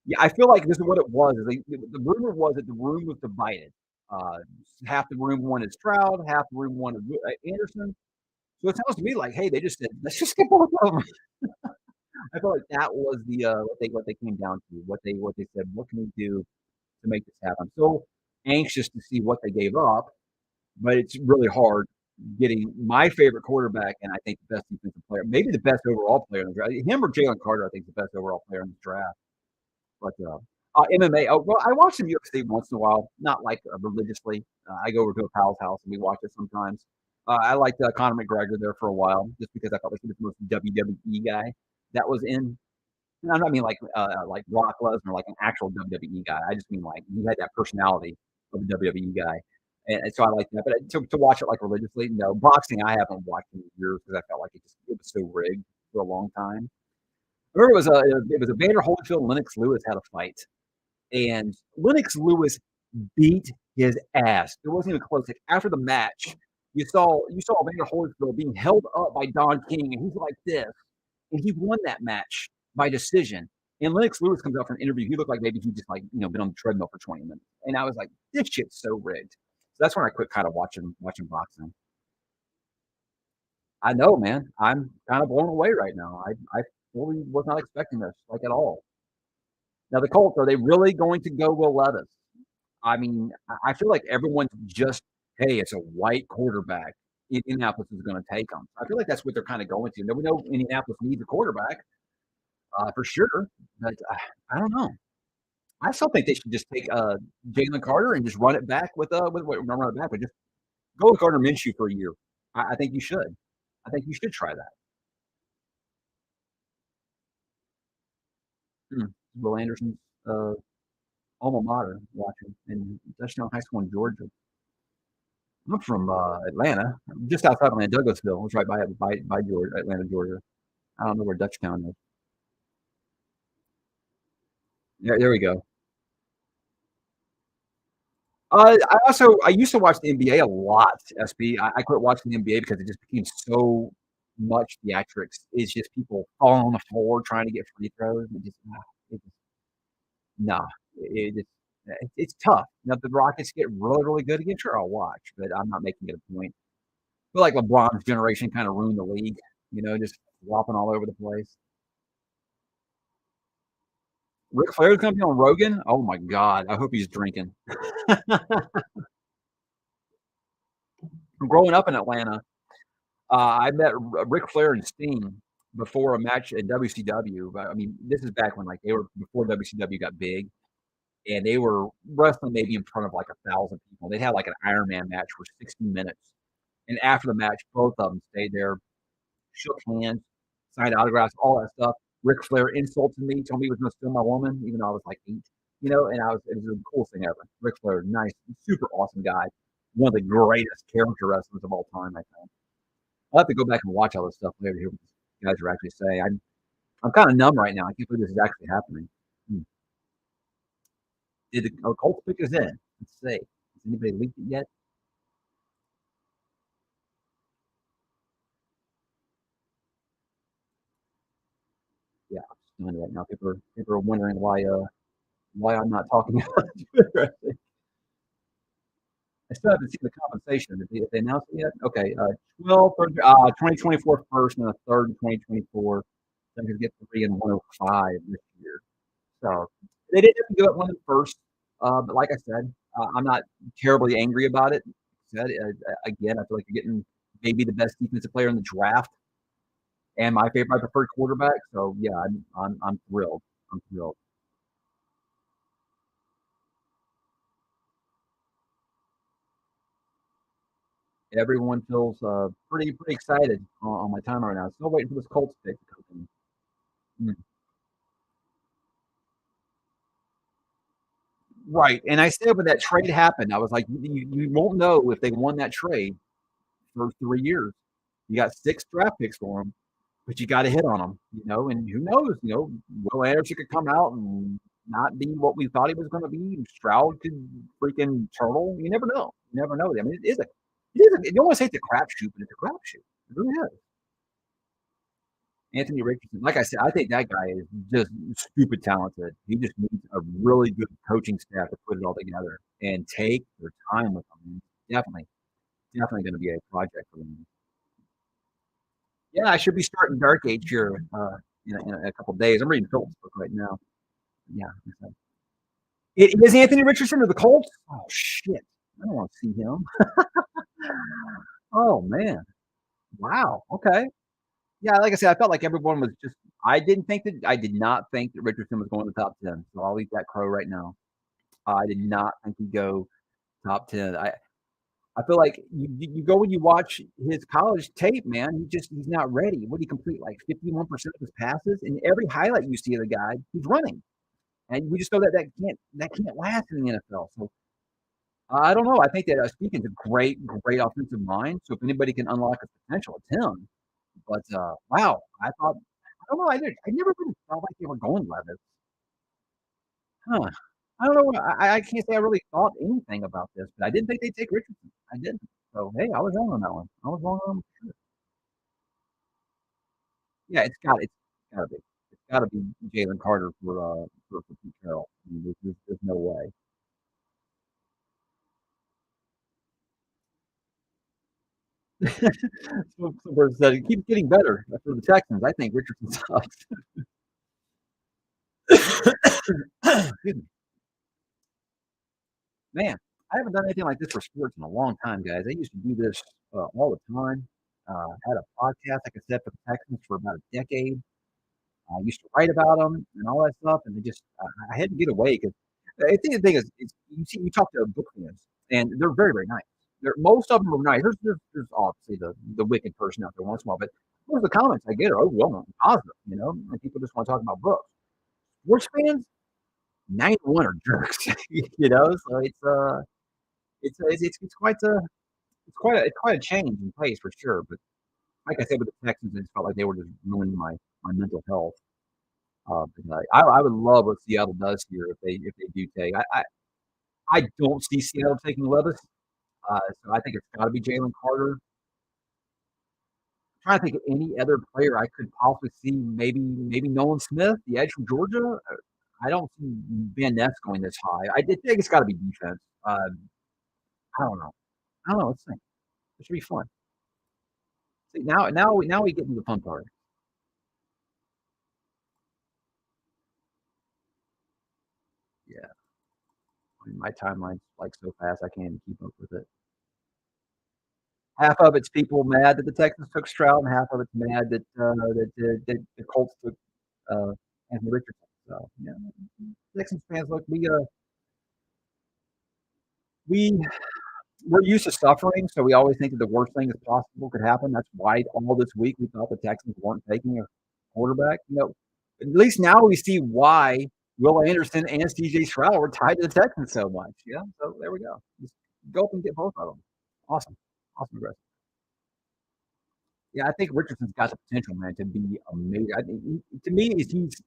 Yeah, I feel like this is what it was. Is the rumor was that the room was divided. Uh, Half the room wanted Stroud, half the room wanted Anderson. So it sounds to me like, hey, they just said, let's just get both of them. I feel like that was the what they came down to. What they said. What can we do to make this happen? I'm so anxious to see what they gave up, but it's really hard getting my favorite quarterback and I think the best defensive player, maybe the best overall player in the draft. Him or Jalen Carter, I think, is the best overall player in the draft. But MMA. Oh, well, I watch some UFC once in a while, not like religiously. I go over to a pal's house and we watch it sometimes. I liked Conor McGregor there for a while, just because I felt like he was the most WWE guy that was in. And I don't mean like Brock Lesnar, like an actual WWE guy. I just mean like he had that personality of a WWE guy, and so I like that. But to watch it like religiously, no. Boxing, I haven't watched in years because I felt like it was so rigged for a long time. I remember it was a Vander Holyfield and Lennox Lewis had a fight, and Lennox Lewis beat his ass. It wasn't even close. Like, after the match, you saw Vander Holyfield being held up by Don King, and he's like this, and he won that match by decision. And Lennox Lewis comes out for an interview. He looked like maybe he just like been on the treadmill for 20 minutes, and I was like, this shit's so rigged. So that's when I quit kind of watching boxing. I know, man. I'm kind of blown away right now. I fully was not expecting this like at all. Now the Colts, are they really going to go Will Levis? I mean, I feel like everyone's just, hey, it's a white quarterback. Indianapolis is going to take them. I feel like that's what they're kind of going to. Now, we know Indianapolis needs a quarterback for sure, but I don't know. I still think they should just take Jalen Carter and just run it back not run it back, but just go with Gardner Minshew for a year. I think you should. I think you should try that. Hmm. Will Anderson's uh, alma mater watching in Touchdown High School in Georgia. I'm from Atlanta, just outside Atlanta, Douglasville. It's right by Georgia, Atlanta, Georgia. I don't know where Dutchtown is. Yeah, there we go. I used to watch the NBA a lot. SB. I quit watching the NBA because it just became so much theatrics. It's just people falling on the floor trying to get free throws. It just no, it just it's tough. Now if the Rockets get really really good again, sure I'll watch, but I'm not making it a point. I feel like LeBron's generation kind of ruined the league. Just flopping all over the place. Ric Flair's gonna be on Rogan. Oh my god, I hope he's drinking. Growing up in Atlanta, I met Ric Flair and Sting before a match at WCW. But I mean, this is back when like they were before WCW got big, and they were wrestling maybe in front of like 1,000 people. They had like an Iron Man match for 60 minutes, and after the match, both of them stayed there, shook hands, signed autographs, all that stuff. Ric Flair insulted me, told me he was going to steal my woman, even though I was like 8. and it was the coolest thing ever. Ric Flair, nice, super awesome guy, one of the greatest character wrestlers of all time, I think. I'll have to go back and watch all this stuff later to hear what these guys are actually saying. I'm kind of numb right now. I can't believe this is actually happening. Hmm. Did the Colts pick us in? Let's see. Has anybody leaked it yet? Yeah, I'm just doing it right now. People are wondering why I'm not talking about Twitter. I still haven't seen the compensation. Did they announce it yet? Okay, 12 for 2024 first and a third in 2024. Then to get 3 and 105 this year. So they didn't have to give up one of the first. But like I said, I'm not terribly angry about it. Said again, I feel like you're getting maybe the best defensive player in the draft and my preferred quarterback. So yeah, I'm thrilled. I'm thrilled. Everyone feels pretty excited on my time right now. Still waiting for this Colts pick to come in. Right, and I said when that trade happened, I was like, you won't know if they won that trade for 3 years. You got 6 draft picks for them, but you gotta hit on them, and who knows, Will Anderson could come out and not be what we thought he was gonna be. Stroud could freaking turtle. You never know. You never know. I mean, you don't wanna say it's a crapshoot, but it's a crapshoot. It really is. Anthony Richardson, like I said, I think that guy is just stupid talented. He just needs a really good coaching staff to put it all together and take their time with him. Definitely, definitely going to be a project for them. Yeah, I should be starting Dark Age here in a couple of days. I'm reading Philip's book right now. Yeah, it is Anthony Richardson of the Colts. Oh shit, I don't want to see him. Oh man, wow. Okay. Yeah, like I said, I felt like everyone was just. I did not think that Richardson was going to the top 10. So I'll eat that crow right now. I did not think he'd go top 10. I feel like you go when you watch his college tape, man. He's not ready. What, he complete like 51% of his passes, and every highlight you see of the guy, he's running, and we just know that can't last in the NFL. So I don't know. I think that Speaking's a great offensive mind. So if anybody can unlock his potential, it's him. But wow, I don't know. I never really felt like they were going Levis. Huh. I don't know. I can't say I really thought anything about this, but I didn't think they'd take Richardson. I didn't. So hey, I was wrong on that one. I was wrong on. Yeah, gotta be. It's gotta be Jalen Carter for Pete Carroll. I mean, there's no way. So said it keeps getting better for the Texans. I think Richardson sucks. Excuse me. Man, I haven't done anything like this for sports in a long time, guys. I used to do this all the time. Had a podcast, like I said, for the Texans for about a decade. I used to write about them and all that stuff, and I had to get away because I think the thing is you talk to book fans, and they're very nice. Most of them are nice. There's obviously the wicked person out there once in a while, but most of the comments I get are overwhelmingly positive, and people just want to talk about books. Sports fans, 91 are jerks, So it's quite a change in pace for sure. But like I said, with the Texans, it felt like they were just ruining my mental health. But I would love what Seattle does here if they do take. I don't see Seattle taking Levis, so I think it's got to be Jalen Carter. I'm trying to think of any other player I could possibly see. Maybe Nolan Smith, the edge from Georgia. I don't see Van Ness going this high. I did think it's got to be defense. I don't know. I don't know. Let's think. It should be fun. See, now we get into the fun part. Yeah, I mean, my timeline's like so fast I can't even keep up with it. Half of it's people mad that the Texans took Stroud, and half of it's mad that the Colts took uh, Anthony Richardson. So yeah, Texans fans, look, we we're used to suffering, so we always think that the worst thing is possible could happen. That's why all this week we thought the Texans weren't taking a quarterback. At least now we see why. Will Anderson and CJ Stroud were tied to the Texans so much. Yeah, so there we go. Just go up and get both of them. Awesome. Awesome aggressive. Yeah, I think Richardson's got the potential, man, to be amazing. I think to me, he's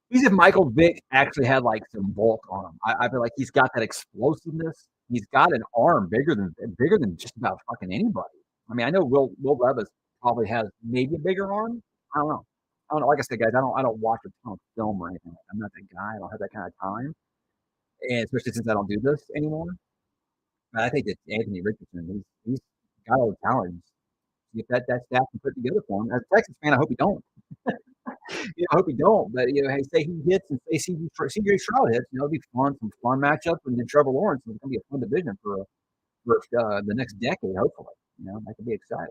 if Michael Vick actually had, like, some bulk on him. I feel like he's got that explosiveness. He's got an arm bigger than just about fucking anybody. I mean, I know Will Levis probably has maybe a bigger arm. I don't know. I don't know. Like I said, guys, I don't watch a ton of film or anything. I'm not that guy. I don't have that kind of time, and especially since I don't do this anymore. But I think that Anthony Richardson, he's got all the talent. If that staff can put together for him. As a Texas fan, I hope he don't. I hope he don't. But hey, say he hits and say CJ Stroud hits, it'll be fun, some fun matchups, and then Trevor Lawrence is going to be a fun division for the next decade. Hopefully, that could be exciting.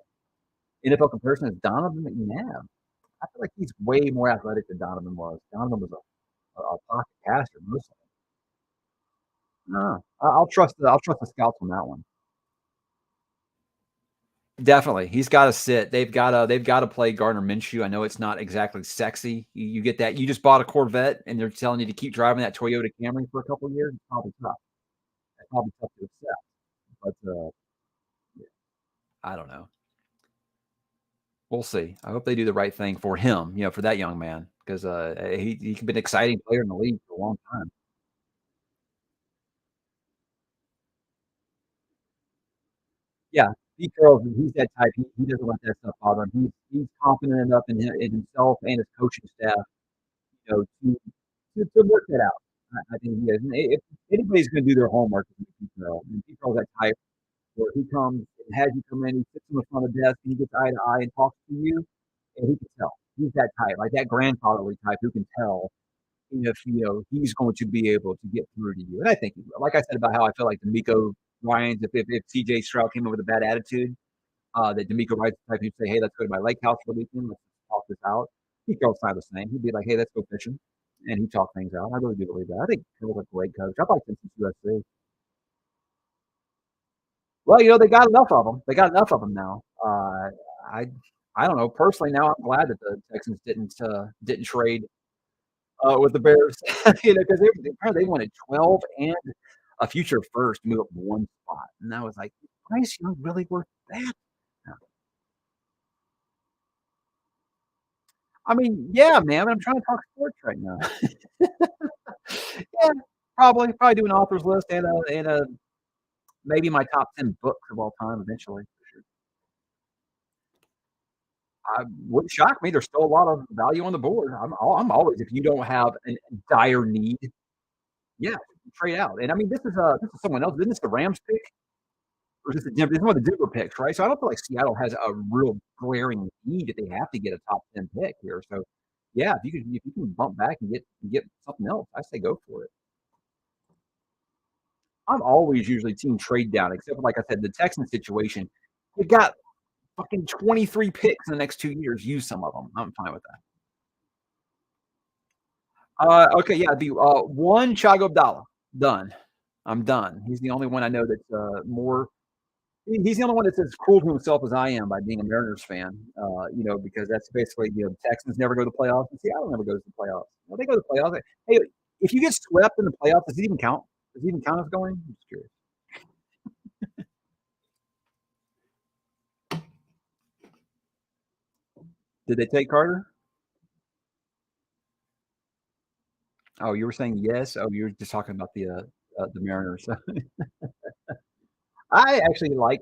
NFL comparison is Donovan McNabb. I feel like he's way more athletic than Donovan was. Donovan was a pocket passer mostly. No, I'll trust the scouts on that one. Definitely, he's gotta sit. They've gotta play Gardner Minshew. I know it's not exactly sexy. You get that you just bought a Corvette and they're telling you to keep driving that Toyota Camry for a couple of years, it's probably tough. It's probably tough to accept, but, yeah, I don't know. We'll see. I hope they do the right thing for him, for that young man, 'cause, he's been an exciting player in the league for a long time. Yeah, Pete Carroll, he's that type. He doesn't let that stuff bother him. He's confident enough in himself and his coaching staff, to work it out. I think he is. And if anybody's gonna do their homework, it's gonna be Pete Carroll. And Pete Carroll's that type where he comes and has you come in, he sits in the front of the desk, and he gets eye to eye and talks to you, and he can tell. He's that type, like that grandfatherly type who can tell if, he's going to be able to get through to you. And I think he will. Like I said about how I feel like D'Amico Ryans, if CJ Stroud came in with a bad attitude, that D'Amico Ryans type, he'd say, "Hey, let's go to my lake house for the weekend. Let's talk this out." Pete Carroll's not the same. He'd be like, "Hey, let's go fishing." And he talked things out. I really do believe that. I think Carroll's a great coach. I've liked him since USC. Well, they got enough of them. They got enough of them now. I I don't know. Personally, now I'm glad that the Texans didn't trade with the Bears, because apparently they wanted 12 and a future first to move up one spot, and I was like, "Is Bryce Young really worth that?" No. I mean, yeah, man. I'm trying to talk sports right now. Yeah, probably do an authors list and maybe my top 10 books of all time eventually. For sure. Wouldn't shock me. There's still a lot of value on the board. I'm always if you don't have a dire need, yeah, trade out. And I mean, this is someone else. Isn't this the Rams pick? Or is this the Denver? This is one of the Denver picks, right? So I don't feel like Seattle has a real glaring need that they have to get a top 10 pick here. So yeah, if you can bump back and get something else, I say go for it. I'm always usually team trade down, except for like I said, the Texans situation. You got fucking 23 picks in the next 2 years. Use some of them. I'm fine with that. Okay, yeah, one Chago Abdallah. Done. I'm done. He's the only one I know that's more. He's the only one that's as cruel to himself as I am by being a Mariners fan. Because that's basically Texans never go to the playoffs and Seattle never goes to the playoffs. Well, they go to the playoffs. Hey, if you get swept in the playoffs, does it even count? Does it even count as going? I'm just curious. Did they take Carter? Oh, you were saying yes. Oh, you were just talking about the Mariners. I actually like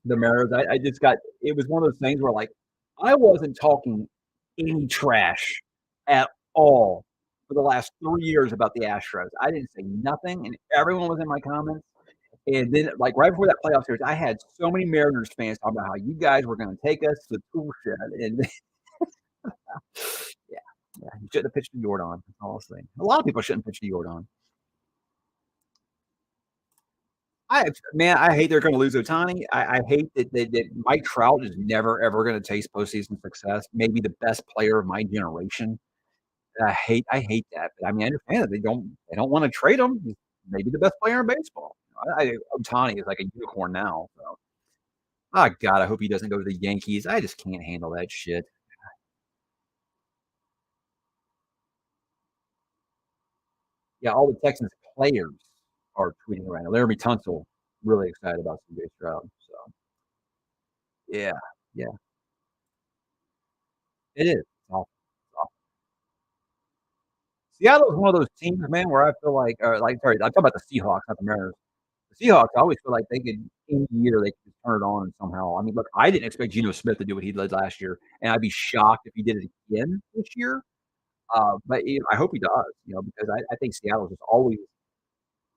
the Mariners. I just got it was one of those things where like I wasn't talking any trash at all for the last 3 years about the Astros. I didn't say nothing, and everyone was in my comments. And then, like right before that playoff series, I had so many Mariners fans talking about how you guys were going to take us to the tool shed, and yeah, yeah, you shouldn't have pitched to Jordan. That's all I was saying. A lot of people shouldn't pitch to Jordan. Man, I hate they're gonna lose Ohtani. I hate that Mike Trout is never, ever gonna taste postseason success, maybe the best player of my generation. I hate that, but I mean, I understand that they don't wanna trade him. He's maybe the best player in baseball. Ohtani is like a unicorn now, so God, I hope he doesn't go to the Yankees. I just can't handle that shit. Yeah, all the Texans players are tweeting around. Laramie Tunsil really excited about CJ Stroud. So yeah, yeah, it is. It's awful. It's awful. Seattle is one of those teams, man, where I feel like sorry, I'm talking about the Seahawks, not the Mariners. The Seahawks, I always feel like they could any year they could just turn it on somehow. I mean, look, I didn't expect Geno Smith to do what he did last year, and I'd be shocked if he did it again this year. But I hope he does, because I think Seattle is just always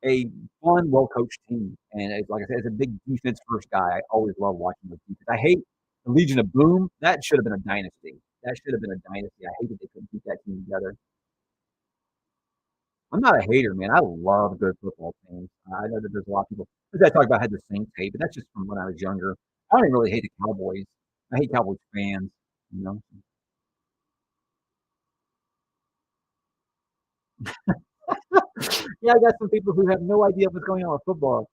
a fun, well coached team. And like I said, as a big defense first guy, I always love watching the defense. I hate the Legion of Boom. That should have been a dynasty. That should have been a dynasty. I hate that they couldn't keep that team together. I'm not a hater, man. I love good football teams. I know that there's a lot of people that talk about had the Saints hate, but that's just from when I was younger. I don't even really hate the Cowboys. I hate Cowboys fans. You know, yeah, I got some people who have no idea what's going on with football.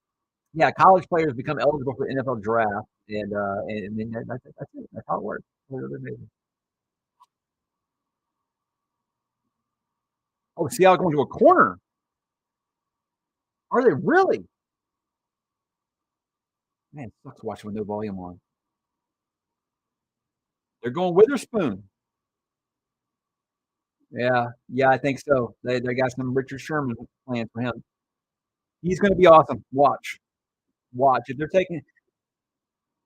Yeah, college players become eligible for the NFL draft, and then that's it. That's how it works. Really amazing. Oh, Seattle going to a corner. Are they really? Man, it sucks watching with no volume on. They're going Witherspoon. Yeah, yeah, I think so. They got some Richard Sherman plans for him. He's going to be awesome. Watch. If they're taking,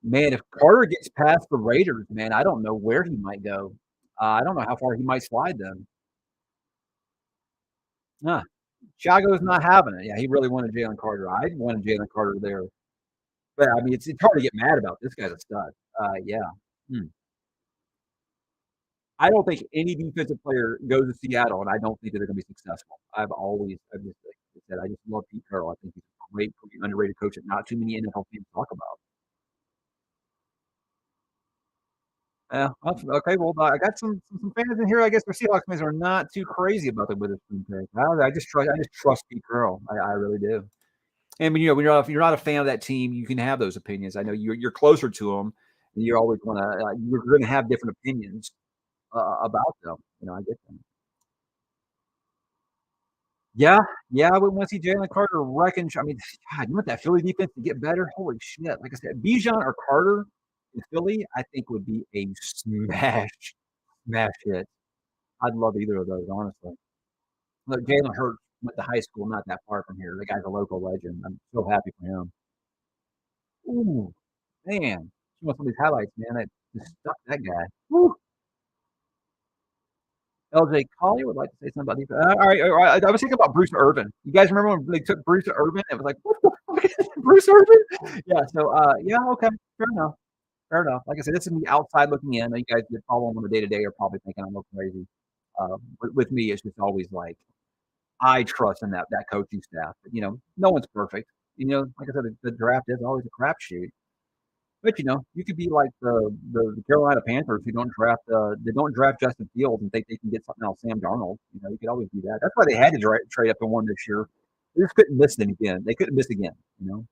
man, if Carter gets past the Raiders, man, I don't know where he might go. I don't know how far he might slide them. Huh. Chicago's not having it. Yeah, he really wanted Jalen Carter. I wanted Jalen Carter there. But I mean, it's hard to get mad about. This guy's a stud. Yeah. Hmm. I don't think any defensive player goes to Seattle, and I don't think that they're going to be successful. I've just like I said, I just love Pete Carroll. I think he's a great, pretty underrated coach that not too many NFL fans talk about. Yeah, okay. Well, I got some fans in here. I guess the Seahawks fans are not too crazy about the Witherspoon pick. I just trust Pete Carroll. I really do. And when you're not a fan of that team, you can have those opinions. I know you're closer to them, and you're always you're going to have different opinions about them. I get them. Yeah, yeah, I would want to see Jalen Carter wrecking. I mean, God, you want that Philly defense to get better? Holy shit! Like I said, Bijan or Carter in Philly, I think would be a smash hit. I'd love either of those, honestly. Look, Jalen Hurts went to high school not that far from here. The guy's a local legend. I'm so happy for him. Ooh, man, she wants some of these highlights, man. That just stuck that guy. Woo. LJ Collier would like to say something about defense. All right. I was thinking about Bruce Irvin. You guys remember when they took Bruce Irvin? It was like, what the fuck is Bruce Irvin? Yeah. So, yeah, okay, fair enough. Fair enough. Like I said, this is me outside looking in. You guys that follow him on the day to day are probably thinking I'm a little crazy. With me, it's just always like I trust in that coaching staff. But no one's perfect. Like I said, the draft is always a crapshoot. But you could be like the Carolina Panthers who don't draft Justin Fields and think they can get something else, Sam Darnold. You could always do that. That's why they had to trade up and won this year. They just couldn't miss them again. They couldn't miss again. So,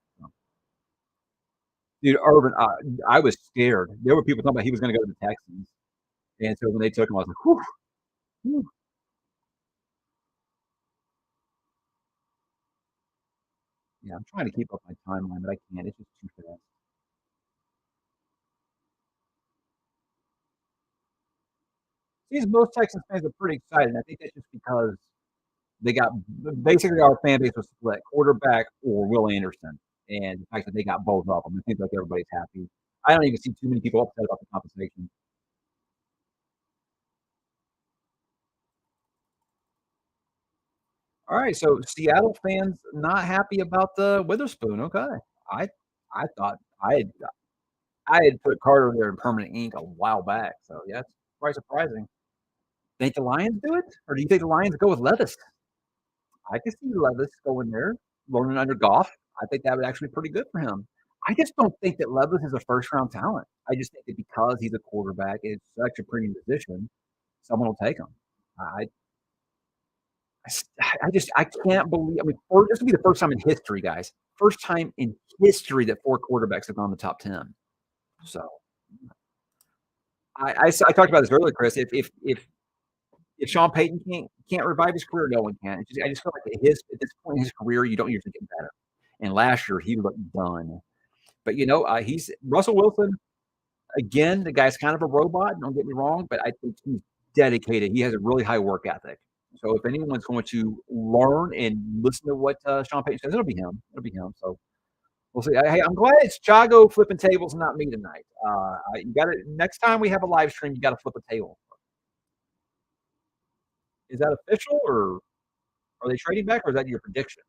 dude, Urban, I was scared. There were people talking about he was going to go to the Texans, and so when they took him, I was like, whew, whew. Yeah, I'm trying to keep up my timeline, but I can't. It's just too fast. These most Texans fans are pretty excited. I think that's just because they got basically our fan base was split, quarterback or Will Anderson, and the fact that they got both of them, it seems like everybody's happy. I don't even see too many people upset about the compensation. All right, so Seattle fans not happy about the Witherspoon. Okay, I I thought I had put Carter there in permanent ink a while back. So yeah, it's quite surprising. Think the Lions do it, or do you think the Lions go with Levis? I could see Levis going there, learning under Goff. I think that would actually be pretty good for him. I just don't think that Levis is a first round talent. I just think that because he's a quarterback, it's such a premium position, someone will take him. I, I can't believe. I mean, this will be the first time in history, guys. First time in history that four quarterbacks have gone the top 10. So I talked about this earlier, Chris. If if Sean Payton can't revive his career, no one can. It's just, I just feel like at this point in his career, you don't usually get better. And last year, he looked done. But he's Russell Wilson again. The guy's kind of a robot. Don't get me wrong, but I think he's dedicated. He has a really high work ethic. So if anyone's going to learn and listen to what Sean Payton says, it'll be him. It'll be him. So we'll see. Hey, I'm glad it's Chago flipping tables and not me tonight. You got to next time we have a live stream, you got to flip a table. Is that official, or are they trading back, or is that your prediction?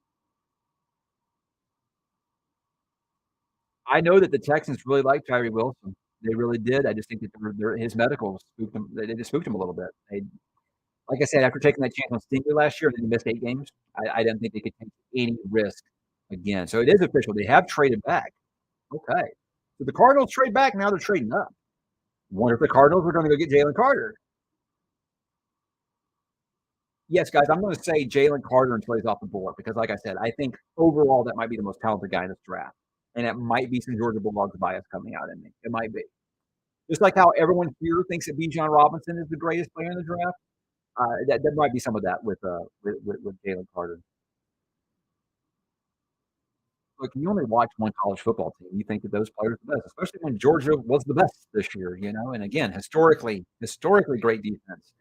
I know that the Texans really like Tyree Wilson. They really did. I just think that his medicals spooked him. They just spooked him a little bit. Like I said, after taking that chance on Stingley last year, and then he missed 8 games, I didn't think they could take any risk again. So it is official. They have traded back. Okay. So the Cardinals trade back. Now they're trading up. Wonder if the Cardinals are going to go get Jalen Carter. Yes, guys, I'm going to say Jalen Carter until he's off the board because, like I said, I think overall that might be the most talented guy in this draft. And it might be some Georgia Bulldogs bias coming out in me. It might be. Just like how everyone here thinks that Bijan Robinson is the greatest player in the draft. There might be some of that with Jalen Carter. Look, you only watch one college football team. You think that those players are the best, especially when Georgia was the best this year, And again, historically great defense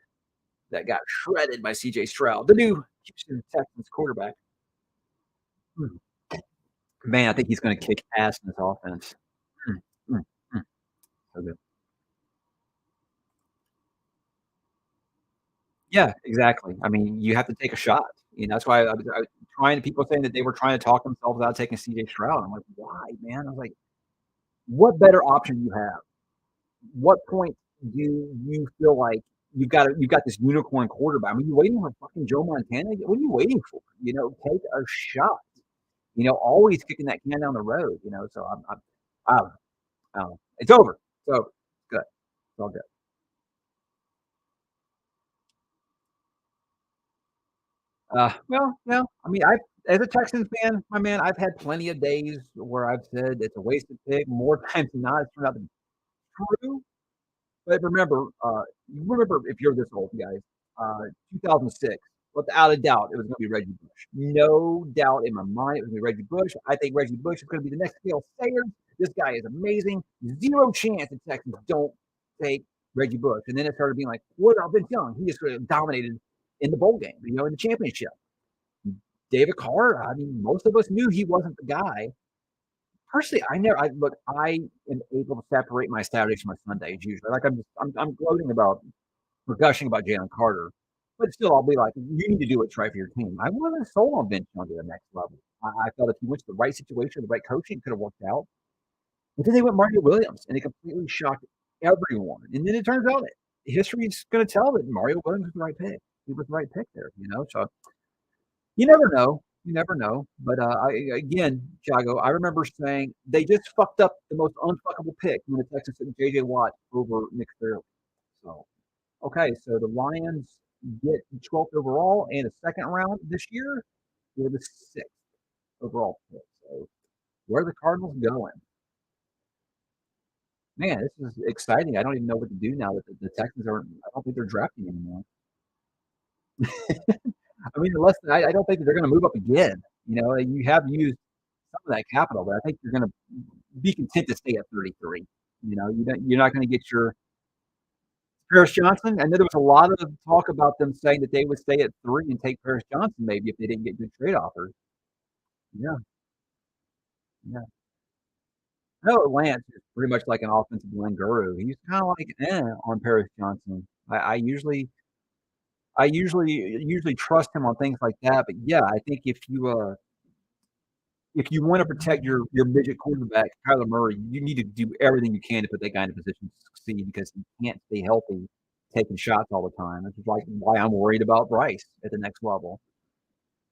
that got shredded by CJ Stroud, the new Houston Texans quarterback. Man, I think he's going to kick ass in this offense. Mm, mm, mm. So good. Yeah, exactly. I mean, you have to take a shot. That's why I was trying. People saying that they were trying to talk themselves out of taking CJ Stroud. I'm like, why, man? I was like, what better option you have? What point do you feel like you've got this unicorn quarterback? I mean, you waiting for fucking Joe Montana? What are you waiting for? Take a shot. Always kicking that can down the road. So I don't know. I don't know. It's over. So good. It's all good. I mean, as a Texans fan, my man, I've had plenty of days where I've said it's a wasted pick. More times than not, it's turned out to be true. But you remember if you're this old, guys, 2006, without a doubt, it was going to be Reggie Bush. No doubt in my mind, it was going to be Reggie Bush. I think Reggie Bush is going to be the next Phil Sayers. This guy is amazing. Zero chance the Texans don't take Reggie Bush. And then it started being like, what about Vince Young? He just dominated in the bowl game, in the championship. David Carr, I mean, most of us knew he wasn't the guy. Personally, I am able to separate my Saturdays from my Sundays usually. Like I'm gloating about or gushing about Jalen Carter, but still, I'll be like, you need to do what's right for your team. I wasn't sold on Vince Young to the next level. I felt if he went to the right situation, the right coaching, it could have worked out. But then they went Mario Williams, and it completely shocked everyone. And then it turns out that history's going to tell that Mario Williams was the right pick. He was the right pick there. So you never know. You never know. But again, Thiago, I remember saying they just fucked up the most unfuckable pick when the Texans took J.J. Watt over Nick Fairley. So, okay, so the Lions get 12th overall and a second round this year. They're the 6th overall pick. So, where are the Cardinals going? Man, this is exciting. I don't even know what to do now that the Texans aren't. I don't think they're drafting anymore. I mean, I don't think they're going to move up again. You have used some of that capital, but I think you're going to be content to stay at 33. You're not going to get your Paris Johnson. I know there was a lot of talk about them saying that they would stay at 3 and take Paris Johnson maybe if they didn't get good trade offers. Yeah, yeah. No, Lance is pretty much like an offensive line guru. He's kind of like on Paris Johnson. I usually trust him on things like that. But yeah, I think if you want to protect your midget quarterback, Kyler Murray, you need to do everything you can to put that guy in a position to succeed because he can't stay healthy taking shots all the time. Which is like why I'm worried about Bryce at the next level.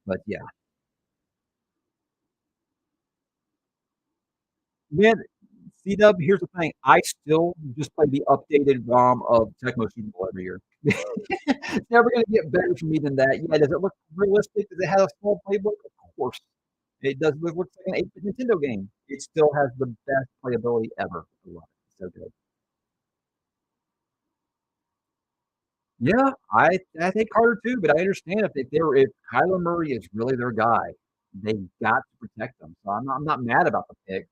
But yeah, man, C-Dub, here's the thing. I still just play the updated ROM of Tecmo Super Bowl every year. It's never going to get better for me than that. Yeah, does it look realistic? Does it have a small playbook? Of course. It does look like an 8-bit Nintendo game. It still has the best playability ever. I love it. It's so good. Yeah, I think Carter too, but I understand if Kyler Murray is really their guy, they got to protect him. So I'm not mad about the pick.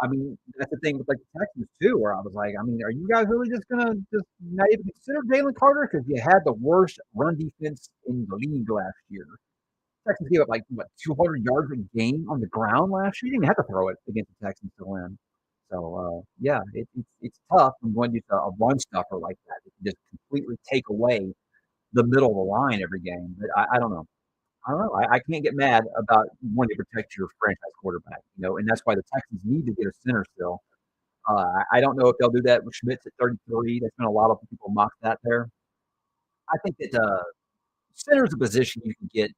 I mean, that's the thing with, like, the Texans too, where I was like, I mean, are you guys really just gonna just not even consider Jalen Carter? Because you had the worst run defense in the league last year. Texans gave up, like, what, 200 yards a game on the ground last year? You didn't even have to throw it against the Texans to win. So, yeah, it's tough when you a run stuffer like that. It can just completely take away the middle of the line every game. But I don't know. I don't know. I can't get mad about wanting to protect your franchise quarterback, and that's why the Texans need to get a center still. I don't know if they'll do that with Schmitz at 33. There's been a lot of people mock that there. I think that center is a position you can get,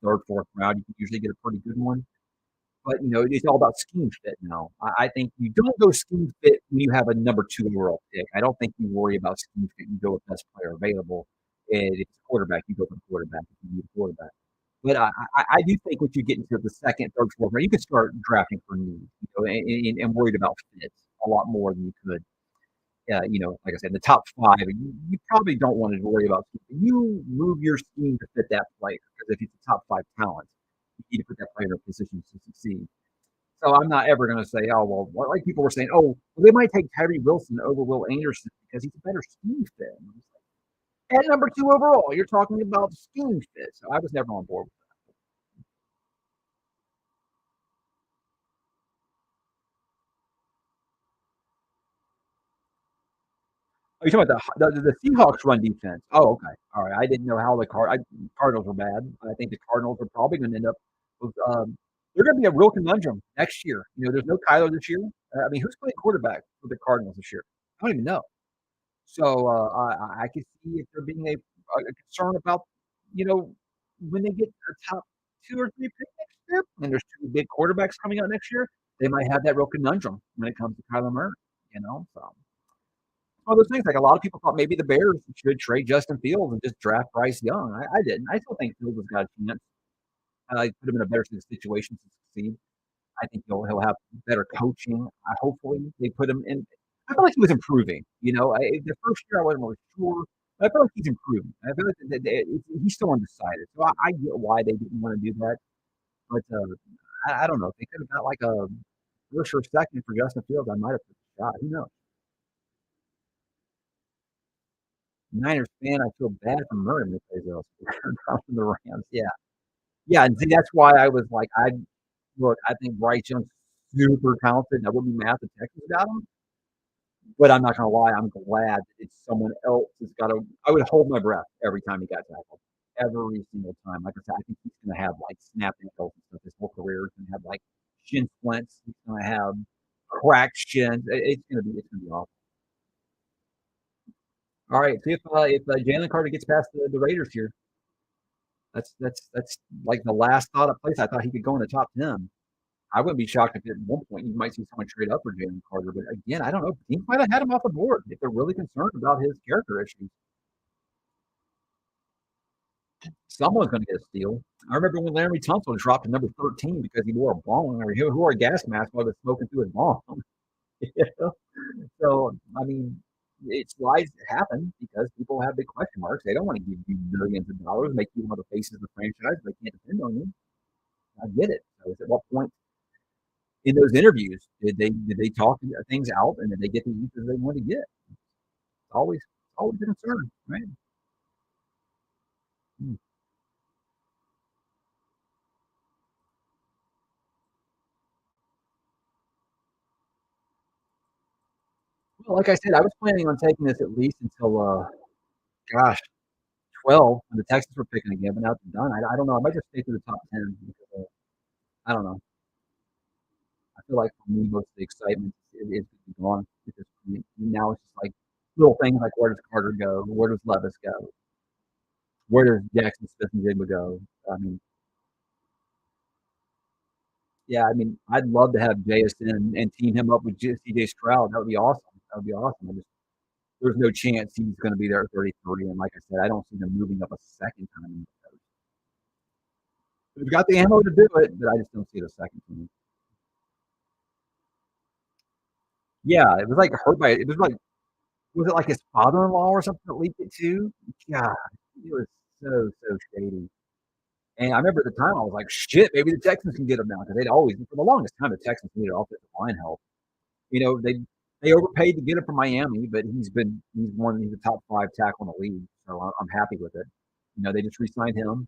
third, fourth round. You can usually get a pretty good one. But, it's all about scheme fit now. I think you don't go scheme fit when you have a number 2 overall pick. I don't think you worry about scheme fit. You go with best player available. And if it's a quarterback, you go for the quarterback if you need a quarterback. But I do think once you get into the second, third, fourth round, you can start drafting for need, and worried about fits a lot more than you could. Like I said, the top 5, you probably don't want to worry about scheme. You move your scheme to fit that player because if he's a top 5 talent, you need to put that player in a position to succeed. So I'm not ever gonna say, "Oh, well," like people were saying, "Oh, well, they might take Tyree Wilson over Will Anderson because he's a better scheme fit." At number 2 overall, you're talking about scheme fit. So I was never on board with that. Are you talking about the Seahawks run defense? Oh, okay. All right. I didn't know how Cardinals were bad. I think the Cardinals are probably gonna end up with, they're gonna be a real conundrum next year. There's no Kyler this year. I mean, who's playing quarterback for the Cardinals this year? I don't even know. So, I could see if there being a concern about, you know, when they get a top 2 or 3 pick next year, and there's 2 big quarterbacks coming out next year, they might have that real conundrum when it comes to Kyler Murray, so it's one of those things, like, a lot of people thought maybe the Bears should trade Justin Fields and just draft Bryce Young. I didn't. I still think Fields has got a chance, put him in a better situation to succeed. I think he'll have better coaching. Hopefully, they put him in. I feel like he was improving. The first year I wasn't really sure. But I feel like he's improving. I feel like he's still undecided. So I get why they didn't want to do that. But I don't know. If they could have got like a first or second for Justin Fields, I might have took a shot. Who knows? Niners fan, I feel bad for Murray when he plays elsewhere from the Rams. Yeah. Yeah. And see, that's why I was like, look, I think Bryce Young's super talented. I wouldn't be mad if the Texans got him. But I'm not gonna lie, I'm glad that it's someone else who's got to. I would hold my breath every time he got tackled. Every single time. Like I said, I think he's gonna have, like, snapped ankles and stuff his whole career. He's gonna have, like, shin splints. He's gonna have cracked shins. It's gonna be awful. Alright, see if Jalen Carter gets past the Raiders here. That's, like, the last thought of place I thought he could go in the top 10. I wouldn't be shocked if at one point you might see someone trade up for Jalen Carter, but again, I don't know. Teams might have had him off the board if they're really concerned about his character issues. Someone's gonna get a steal. I remember when Larry Tunsil dropped to number 13 because he wore a bong or he wore a gas mask while he was smoking through his bong. You know? So, I mean, it's lies happen because people have big question marks. They don't want to give you millions of dollars, make you one of the faces of the franchise. They can't depend on you. I get it. So, at what point in those interviews did they talk things out and did they get the answers they want to get? It's always a concern, right? Mm. Well, like I said, I was planning on taking this at least until gosh, 12 when the Texans were picking again, but now it's done. I don't know. I might just stay through the top 10 because I don't know. I feel like for me, most of the excitement is gone at this point. Now it's just like little things like where does Carter go? Where does Levis go? Where does Jackson Smith and Jigba go? I mean, yeah, I mean, I'd love to have JSN and team him up with CJ Stroud. That would be awesome. That would be awesome. There's no chance he's going to be there at 33. And like I said, I don't see them moving up a second time. They've got the ammo to do it, but I just don't see it a second time. Yeah, it was like hurt by it was like Was it like his father-in-law or something that leaked it too? God, it was so shady. And I remember at the time, I was like, "Shit, maybe the Texans can get him now," because 'cause they'd always for the longest time, the Texans needed offensive line help. You know, they overpaid to get him from Miami, but he's a top 5 tackle in the league, so I'm happy with it. You know, they just re-signed him,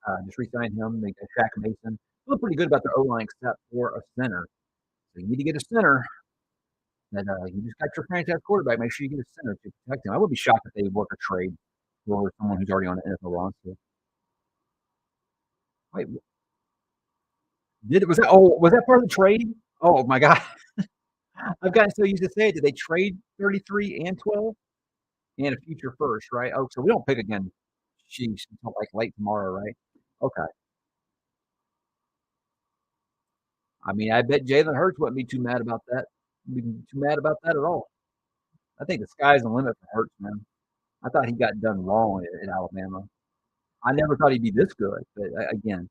they got Shaq Mason. Feel pretty good about their O-line except for a center. So you need to get a center, and, you just got your franchise quarterback, make sure you get a center to protect him. I would be shocked if they work a trade for someone who's already on the NFL roster. Wait, was that part of the trade? Oh my god. I've gotten so used to saying, did they trade 33 and 12 and a future first, right? Oh, so we don't pick again, sheesh, until, like, late tomorrow, right? Okay. I mean, I bet Jalen Hurts wouldn't be too mad about that. Be too mad about that at all. I think the sky's the limit for Hurts, man. I thought he got done wrong at Alabama. I never thought he'd be this good, but again,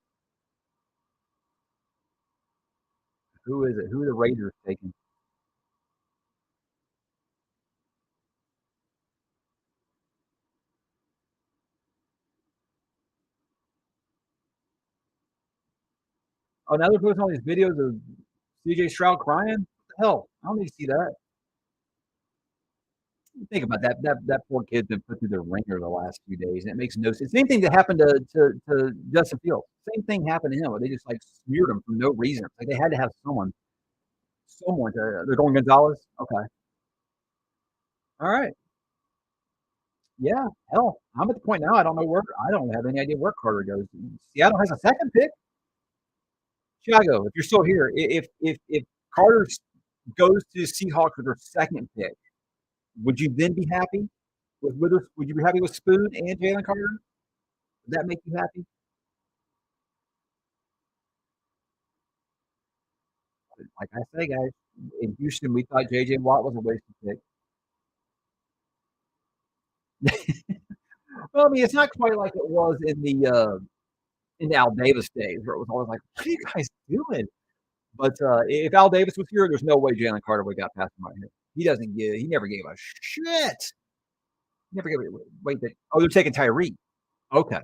who is it? Who are the Raiders taking? Oh, now they're posting all these videos of CJ Stroud crying? What the hell? I don't need to see that. Think about that poor kid's been put through the ringer the last few days, and it makes no sense. Same thing that happened to Justin Fields. Same thing happened to him where they just like smeared him for no reason. Like they had to have someone to they're going Gonzalez? Okay. All right. Yeah. Hell, I'm at the point now I don't have any idea where Carter goes. Seattle has a second pick. Chicago, if you're still here, if Carter goes to the Seahawks with their second pick, would you then be happy with Withers? Would you be happy with Spoon and Jalen Carter? Would that make you happy? Like I say, guys, in Houston, we thought J.J. Watt was a wasted pick. Well, I mean, it's not quite like it was in the Al Davis days where it was always like, "What are you guys doing?" But if Al Davis was here, there's no way Jalen Carter would have got past him right here. He never gave a shit. He never gave a wait. Oh, they're taking Tyree. Okay,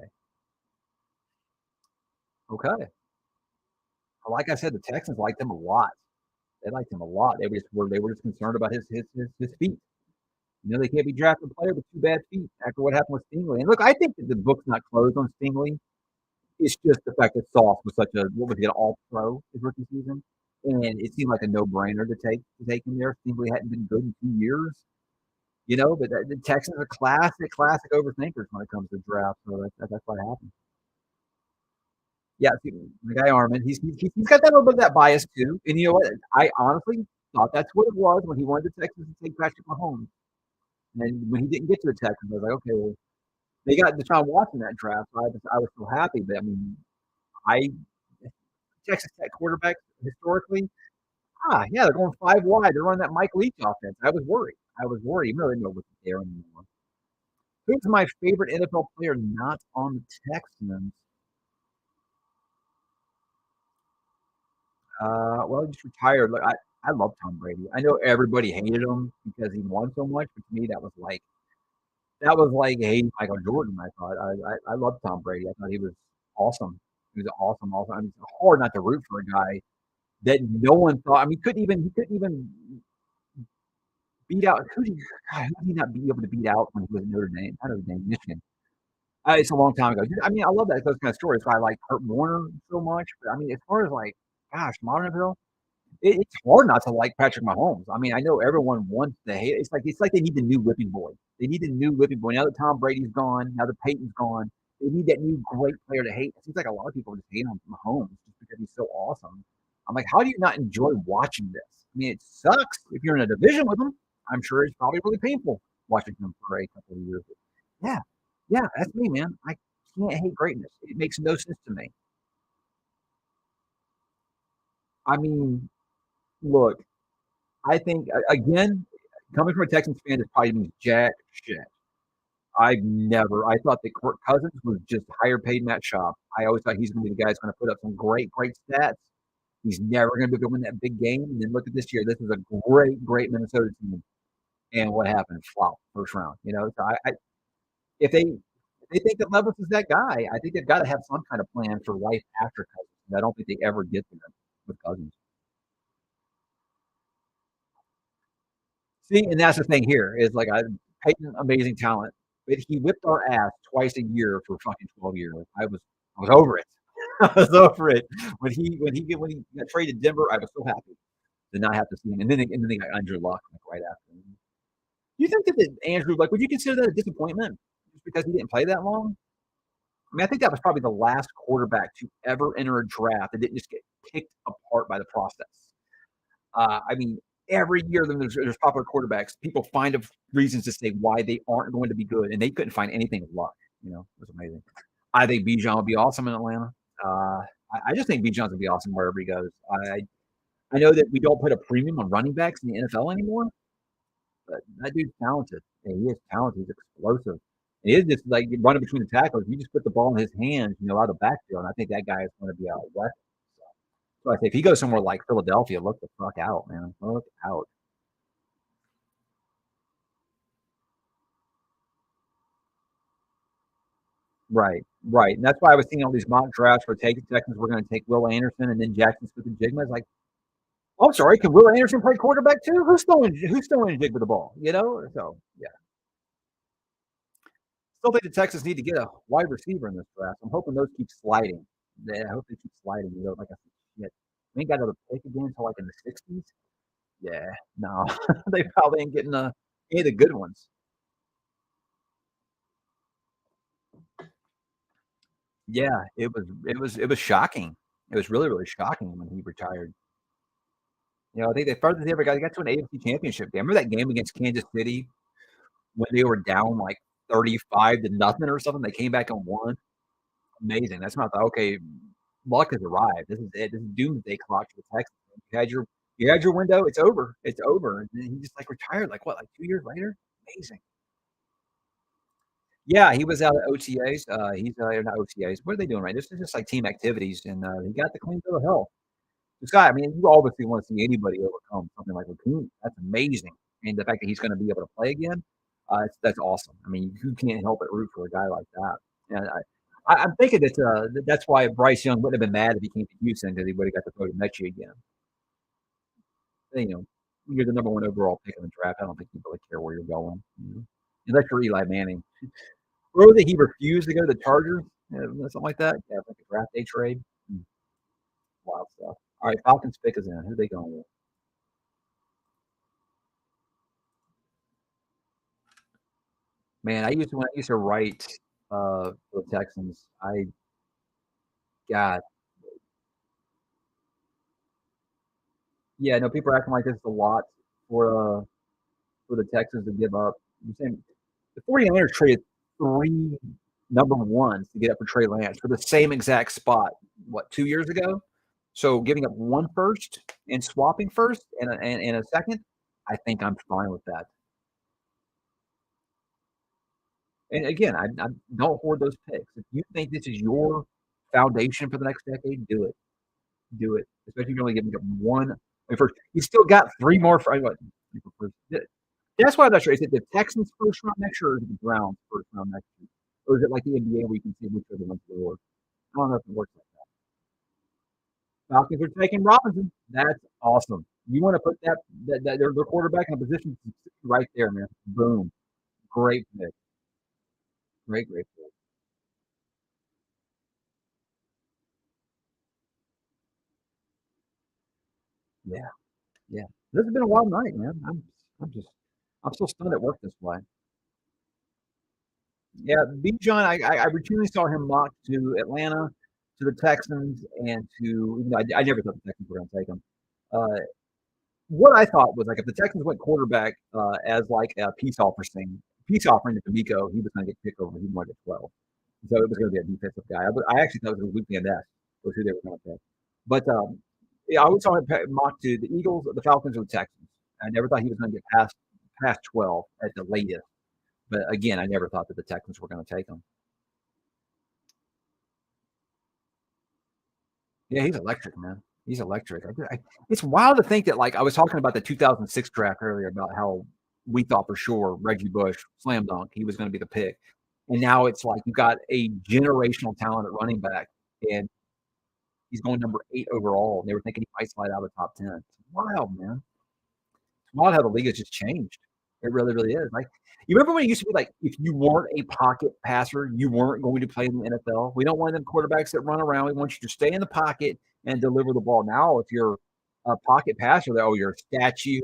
okay. Well, like I said, the Texans liked him a lot. They liked him a lot. They were just concerned about his feet. You know, they can't be drafting a player with 2 bad feet after what happened with Stingley. And look, I think that the book's not closed on Stingley. It's just the fact that Sauce was such a what was he, an all-pro his rookie season? And it seemed like a no-brainer to take him there. Stingley hadn't been good in 2 years, you know, but the Texans are classic overthinkers when it comes to draft. So that's what happened. Yeah, see, the guy Armin, he's got that little bit of that bias too. And you know what? I honestly thought that's what it was when he wanted the Texans to take Patrick Mahomes. And when he didn't get to the Texans, I was like, okay, well, they got Deshaun Watson in that draft. So I was so happy. But I mean, I Texas Tech quarterbacks historically, yeah, they're going 5 wide. They're running that Mike Leach offense. I was worried. I was worried. You really know what's there anymore. Who's my favorite NFL player not on the Texans? Well, he just retired. Look, I love Tom Brady. I know everybody hated him because he won so much, but to me, that was like hating Michael Jordan. I thought I loved Tom Brady. I thought he was awesome. He was awesome. I mean, it's hard not to root for a guy that no one thought. I mean, he couldn't even beat out. Who did he not be able to beat out when he was in Notre Dame, Michigan? It's a long time ago. I mean, I love those kind of stories. That's why I like Kurt Warner so much. But I mean, as far as like, gosh, modern NFL, it's hard not to like Patrick Mahomes. I mean, I know everyone wants to hate. It's like they need the new whipping boy. They need a new whipping boy. Now that Tom Brady's gone, now that Peyton's gone, they need that new great player to hate. It seems like a lot of people just hate on Mahomes just because he's so awesome. I'm like, how do you not enjoy watching this? I mean, it sucks if you're in a division with him. I'm sure it's probably really painful watching him for a couple of years. But yeah, yeah, that's me, man. I can't hate greatness. It makes no sense to me. I mean, look, I think again, coming from a Texans fan, this probably means jack shit. I thought that Kirk Cousins was just higher paid Matt Schaub. I always thought he's going to be the guy that's going to put up some great stats. He's never going to be able to win that big game. And then look at this year. This is a great Minnesota team. And what happened? Flop, first round, So if they think that Levis is that guy, I think they've gotta have some kind of plan for life after Cousins. I don't think they ever get there with Cousins. See, and that's the thing here is like Peyton, amazing talent, but he whipped our ass twice a year for fucking 12 years. I was over it. I was over it. When he got traded to Denver, I was so happy to not have to see him. And then they got Andrew Luck like right after. Do you think that Andrew, like, would you consider that a disappointment just because he didn't play that long? I mean, I think that was probably the last quarterback to ever enter a draft that didn't just get picked apart by the process. I mean, every year there's popular quarterbacks. People find reasons to say why they aren't going to be good, and they couldn't find anything with luck. It was amazing. I think Bijan would be awesome in Atlanta. I just think Bijan's would be awesome wherever he goes. I know that we don't put a premium on running backs in the NFL anymore, but that dude's talented. Yeah, he is talented. He's explosive. He is just like running between the tackles. You just put the ball in his hands, out of the backfield. And I think that guy is going to be out west. So I say if he goes somewhere like Philadelphia, look the fuck out, man. Look out. Right, right. And that's why I was seeing all these mock drafts for taking Texans. We're going to take Will Anderson and then Jackson Smith and Jigma. It's like, oh, sorry, can Will Anderson play quarterback too? Who's throwing Jig with the ball? So yeah. Still think the Texans need to get a wide receiver in this draft. I'm hoping those keep sliding. Yeah, I hope they keep sliding. Like I said, shit. We ain't got another pick again until like in the 60s. Yeah, no, they probably ain't getting any of the good ones. Yeah, it was shocking. It was really, really shocking when he retired. I think the furthest they got to an AFC championship game. Remember that game against Kansas City when they were down like 35 to nothing or something? They came back and won. Amazing. That's when I thought, okay, luck has arrived. This is it. This is doomsday clock for the Texans. You had your window. It's over. It's over. And then he just like retired. Like what? Like 2 years later. Amazing. Yeah, he was out at OTAs. He's not OTAs. What are they doing right? This is just like team activities, and he got the clean bill of health. This guy, I mean, you obviously want to see anybody overcome something like Lacuna. That's amazing, and the fact that he's going to be able to play again, that's awesome. I mean, you can't help but root for a guy like that. And I'm thinking that's why Bryce Young wouldn't have been mad if he came to Houston because he would have got to throw to Mechie again. You're the number one overall pick in the draft. I don't think you really care where you're going, unless you're Eli Manning. Or that he refused to go to the Chargers, something like that. Yeah, like a draft day trade. Wild stuff. All right, Falcons pick is in. Who are they going with? Man, when I used to write for the Texans, I got yeah, no, people are acting like this is a lot for the Texans to give up. I'm saying the 49ers traded three number ones to get up for Trey Lance for the same exact spot, what, 2 years ago? So giving up one first and swapping first and a second, I think I'm fine with that. And again, I don't hoard those picks. If you think this is your foundation for the next decade, do it. Do it. Especially if you're only giving up one. I mean, first, you still got three more. That's why I'm not sure. Is it the Texans first round next year, or is it the Browns first round next year? Or is it like the NBA where you can see which are the ones that work? I don't know if it works like that. Falcons are taking Robinson. That's awesome. You want to put their quarterback in a position right there, man. Boom. Great pick. Great, great pick. Yeah, yeah. This has been a wild night, man. I'm still stunned at work this way. Yeah, Bijan, I routinely saw him mocked to Atlanta, to the Texans, and I never thought the Texans were going to take him. Uh, what I thought was like if the Texans went quarterback as like a peace offering to Kamiko, he was going to get picked over. He wanted at 12, so it was going to be a defensive guy. I actually thought it was Luke Van Ness was who they were going to pick. But yeah, I always saw him mocked to the Eagles, the Falcons, or the Texans. I never thought he was going to get past 12 at the latest. But again, I never thought that the Texans were going to take him. Yeah, he's electric, man. He's electric. It's wild to think that, like, I was talking about the 2006 draft earlier about how we thought for sure Reggie Bush, slam dunk, he was gonna be the pick. And now it's like you got a generational talent at running back, and he's going number 8 overall. They were thinking he might slide out of the top 10. It's wild, man. It's wild how the league has just changed. It really, really is. Like, you remember when it used to be like, if you weren't a pocket passer, you weren't going to play in the NFL? We don't want them quarterbacks that run around. We want you to stay in the pocket and deliver the ball. Now, if you're a pocket passer, oh, you're a statue,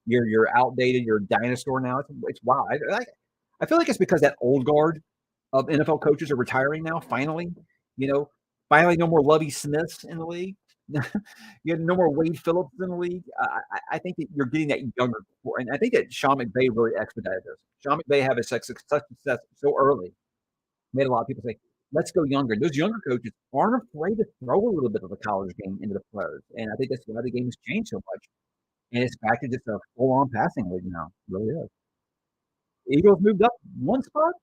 you're outdated, you're a dinosaur now. It's wild. I feel like it's because that old guard of NFL coaches are retiring now, finally. You know, finally, no more Lovie Smiths in the league. You have no more Wade Phillips in the league. I think that you're getting that younger core, and I think that Sean McVay really expedited this. Sean McVay had such success so early, made a lot of people say, "Let's go younger." Those younger coaches aren't afraid to throw a little bit of the college game into the pros, and I think that's why the game has changed so much. And it's back to just a full-on passing league now. It really is. Eagles moved up one spot.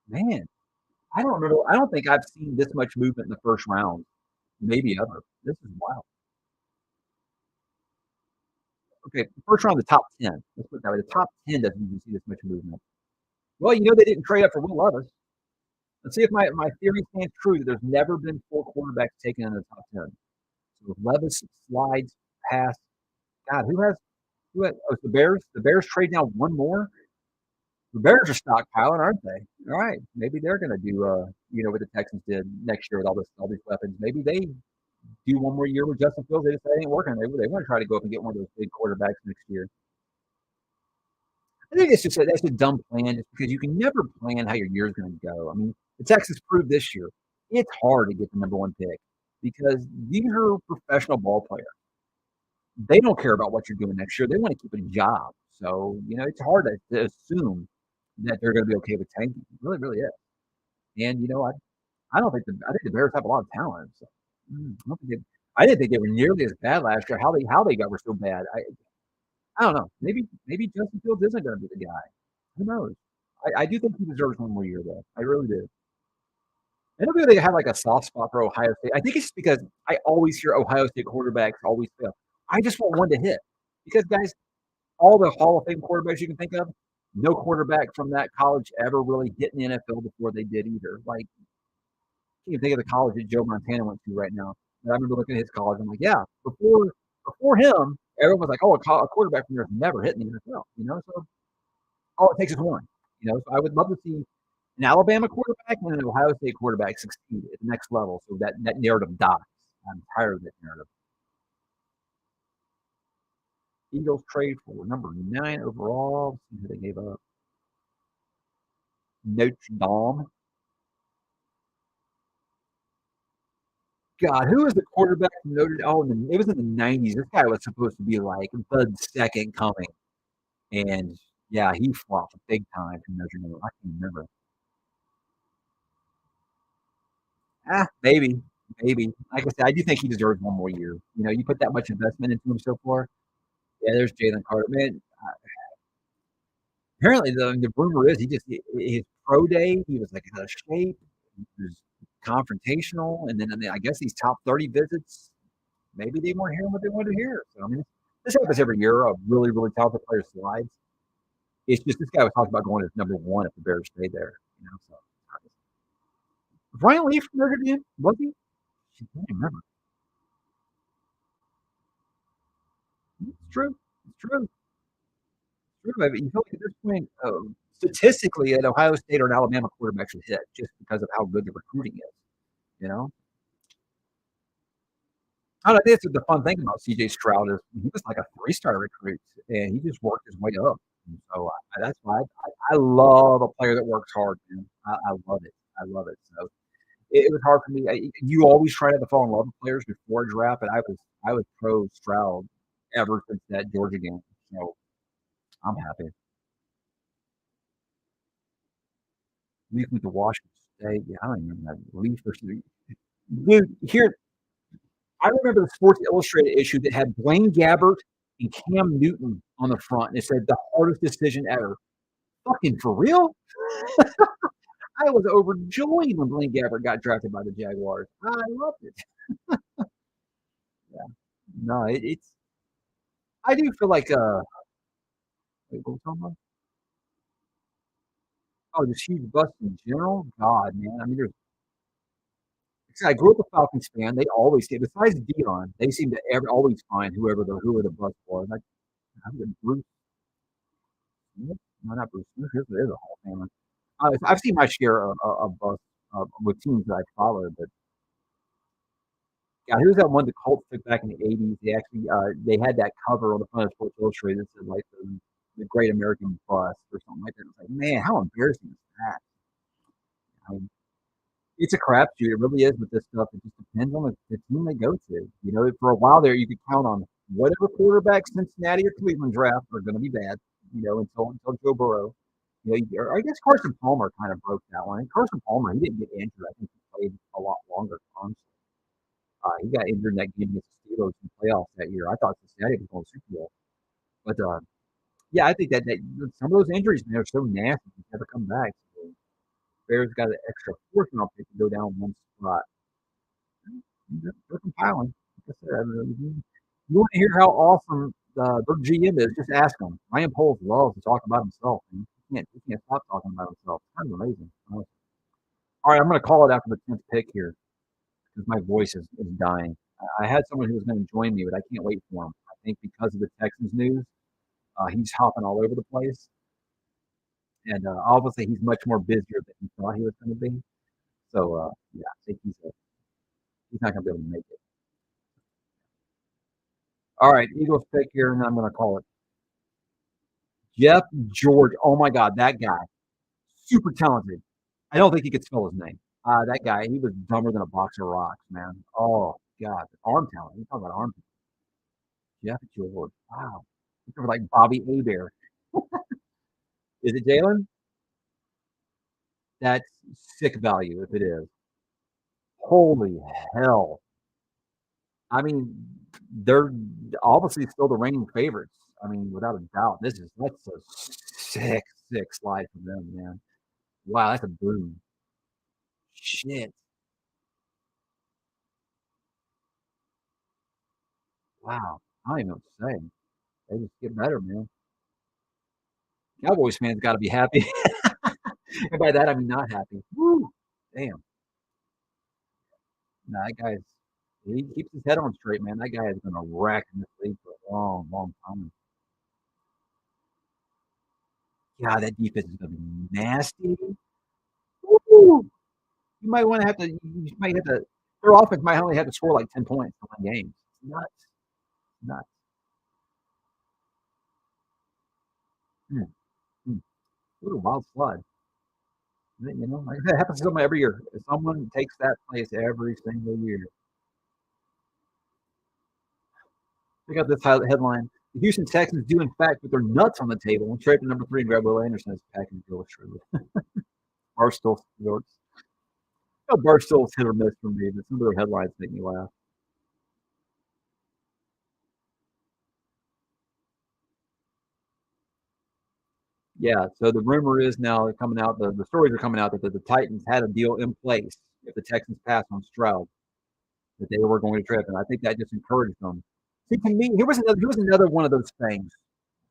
Man, I don't remember. I don't think I've seen this much movement in the first round, maybe ever. This is wild. Okay, first round, the top 10. Let's put it that way. The top 10 doesn't even see this much movement. Well, they didn't trade up for Will Levis. Let's see if my theory stands true that there's never been 4 quarterbacks taken in the top 10. So if Levis slides past, God, who has oh, it's the Bears? The Bears trade now one more? The Bears are stockpiling, aren't they? All right, maybe they're going to do, what the Texans did next year with all these weapons. Maybe they do one more year with Justin Fields. They just say it ain't working. They want to try to go up and get one of those big quarterbacks next year. I think that's a dumb plan just because you can never plan how your year's going to go. I mean, the Texans proved this year it's hard to get the number 1 pick because these are professional ball players. They don't care about what you're doing next year. They want to keep a job. So, it's hard to assume that they're going to be okay with tanking. It really, really is. And, I don't think I think the Bears have a lot of talent. So, I didn't think they were nearly as bad last year. How they got were so bad. I don't know. Maybe Justin Fields isn't going to be the guy. Who knows? I do think he deserves one more year, though. I really do. I don't think they have like a soft spot for Ohio State. I think it's just because I always hear Ohio State quarterbacks always fail. I just want one to hit because, guys, all the Hall of Fame quarterbacks you can think of, no quarterback from that college ever really hit in the NFL before they did either. Like, you can think of the college that Joe Montana went to right now. And I remember looking at his college. I'm like, yeah, before him, everyone was like, oh, a quarterback from there has never hit in the NFL. So all it takes is one. So I would love to see an Alabama quarterback and an Ohio State quarterback succeed at the next level, so that narrative dies. I'm tired of that narrative. Eagles trade for number 9 overall. Let's see who they gave up. Notre Dame. God, who was the quarterback from Notre Dame? Oh, it was in the 90s. This guy was supposed to be like the second coming. And yeah, he flopped big time from Notre Dame. I can't remember. Maybe. Maybe. Like I said, I do think he deserves one more year. You put that much investment into him so far. Yeah, there's Jalen Carter. Man, apparently the rumor is his pro day, he was like out of shape. He was confrontational. And then I guess these top 30 visits, maybe they weren't hearing what they wanted to hear. So, I mean, this happens every year. A really, really talented player slides. It's just this guy was talking about going as number 1 if the Bears stayed there. So Brian Lee from Notre Dame, was he? I can't remember. It's true. It's true. It's true. I mean, you feel like at this point, statistically, an Ohio State or an Alabama quarterback should hit just because of how good the recruiting is. You know, I don't know. This is the fun thing about CJ Stroud is he was like a 3-star recruit, and he just worked his way up. And so that's why I love a player that works hard, man. I love it. I love it. So it was hard for me. You always try to fall in love with players before a draft, and I was pro Stroud ever since that Georgia game. So I'm happy. Leaf with the Washington State. Yeah, I don't even remember that. Leaf versus dude. Here, I remember the Sports Illustrated issue that had Blaine Gabbert and Cam Newton on the front, and it said the hardest decision ever. Fucking for real? I was overjoyed when Blaine Gabbert got drafted by the Jaguars. I loved it. Yeah. No, it's. I do feel like Wait, what we talking about? Oh, just huge bust in general? God, man. I mean, there's see, I grew up a Falcons fan. They always did. Besides Dion, they seem to always find whoever the bust was. I think Bruce Smith? No, not Bruce Smith. There's a Hall of Famer. I've seen my share of busts with teams that I followed, but God, who's that one the Colts took back in the '80s? They had that cover on the front of Sports Illustrated that said like the Great American Bust or something like that. It's like, man, how embarrassing is that? I mean, it's a crapshoot. It really is with this stuff. It just depends on the team they go to. You know, for a while there, you could count on whatever quarterback Cincinnati or Cleveland draft are going to be bad. You know, until Joe Burrow. You know, or I guess Carson Palmer kind of broke that one. And Carson Palmer, he didn't get injured. I think he played a lot longer. Honestly, he got injured in that game against the Steelers in the playoffs that year. I thought Cincinnati was going to Super Bowl, but yeah, I think that some of those injuries, man, are so nasty. They never come back. So Bears got an extra fourth round pick to go down one spot. They're compiling. Like I said, I mean, you want to hear how awesome their GM is? Just ask him. Ryan Poles loves to talk about himself. Man. He can't stop talking about himself. It's kind of amazing. All right, I'm going to call it after the 10th pick here because my voice is dying. I had someone who was going to join me, but I can't wait for him. I think because of the Texans news, he's hopping all over the place, and obviously he's much more busier than he thought he was going to be. So yeah, I think he's not going to be able to make it. All right, Eagles pick here, and I'm going to call it Jeff George. Oh my God, that guy, super talented. I don't think he could spell his name. That guy, he was dumber than a box of rocks, man. Oh God, arm talent. You talk about arm talent. Jeff George. Wow. He's like Bobby Abear. Is it Jalen? That's sick value if it is. Holy hell. I mean, they're obviously still the reigning favorites. I mean, without a doubt. That's a sick, sick slide from them, man. Wow, that's a boom. Shit. Wow. I don't even know what to say. They just get better, man. Cowboys fans gotta be happy. And by that I mean not happy. Woo! Damn. No, that guy's he keeps his head on straight, man. That guy has been a wreck in this league for a long, long time. God, that defense is gonna be nasty. Woo! You might have to their offense might only have to score like 10 points to win games. It's nuts. Nuts. Mm, mm. What a wild slide. You know, like I said, it happens to someone every year. Someone takes that place every single year. Check out this headline. The Houston Texans do, in fact, put their nuts on the table and trade the number 3 and grab Will Anderson as package illustrated. Barstool Sports. Oh, Barstool's hit or miss for me, but some of their headlines make me laugh. Yeah, so the rumor is now coming out, the stories are coming out that the Titans had a deal in place if the Texans passed on Stroud, that they were going to trade, and I think that just encouraged them. See, to me, here was another one of those things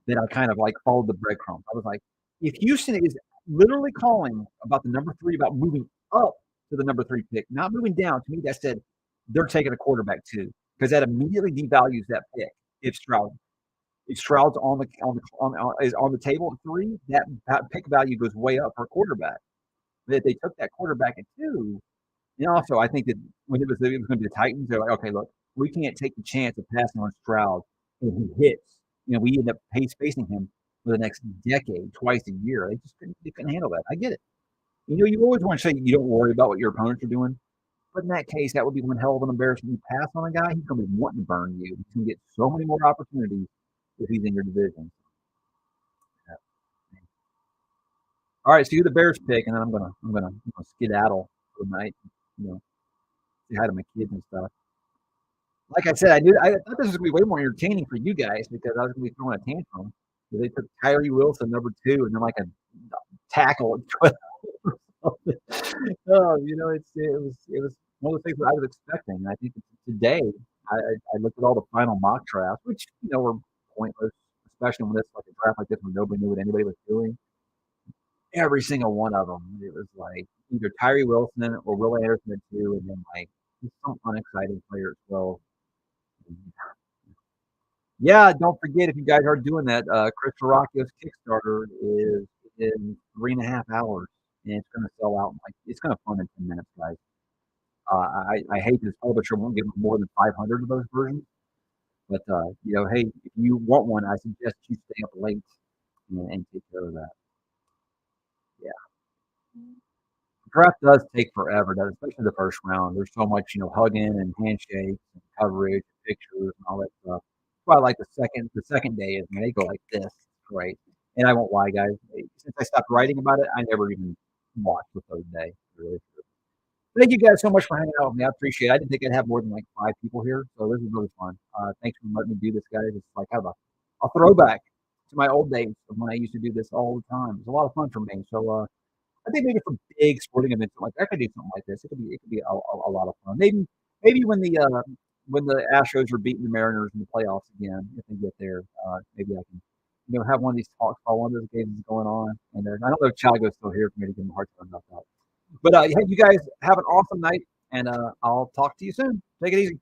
that I kind of like followed the breadcrumbs. I was like, if Houston is literally calling about the number 3, about moving up to the number 3 pick, not moving down, to me that said they're taking a quarterback too, because that immediately devalues that pick. If Stroud, if Stroud's is on the table at 3, that pick value goes way up for a quarterback. But if they took that quarterback at 2, and also I think that when it was going to be the Titans, they're like, okay, look, we can't take the chance of passing on Stroud if he hits. You know, we end up facing him for the next decade, twice a year. They couldn't handle that. I get it. You know, you always want to say you don't worry about what your opponents are doing. But in that case, that would be one hell of an embarrassment. You pass on a guy, he's going to be wanting to burn you. He's going to get so many more opportunities if he's in your division. Yeah. All right, so you're the Bears pick, and then I'm gonna skedaddle for the night. You know, say hi to my kids and stuff. Like I said, I thought this was gonna be way more entertaining for you guys because I was gonna be throwing a tantrum. So they took Tyree Wilson number 2, and then like a tackle at 12 or something. Oh, you know, it was one of the things that I was expecting. I think today I looked at all the final mock drafts, which were pointless, especially when it's like a draft like this when nobody knew what anybody was doing. Every single one of them, it was like either Tyree Wilson or Will Anderson at 2, and then, like, just some unexciting player as well. Yeah, don't forget if you guys are doing that, Chris Verrocchio's Kickstarter is in 3.5 hours, and it's gonna sell out in, like it's gonna fund in 10 minutes, guys. I hate this publisher won't give more than 500 of those versions, but, hey, if you want one, I suggest you stay up late and take care of that. Yeah. Draft does take forever, does especially the first round. There's so much, hugging and handshakes and coverage, and pictures, and all that stuff. That's why I like the second day is when they go like this. It's great. And I won't lie, guys. Since I stopped writing about it, I never even watched the third day. Really. Thank you guys so much for hanging out with me. I appreciate it. I didn't think I'd have more than like 5 people here, so this is really fun. Thanks for letting me do this, guys. It's like kind of a throwback to my old days of when I used to do this all the time. It's a lot of fun for me. So I think maybe for big sporting events like I could do something like this. It could be a lot of fun. Maybe when the Astros are beating the Mariners in the playoffs again, if they get there, maybe I can have one of these talks while one of those games is going on. And I don't know if Chicago's still here for me to give him a hard time about that. But hey, you guys have an awesome night, and I'll talk to you soon. Take it easy.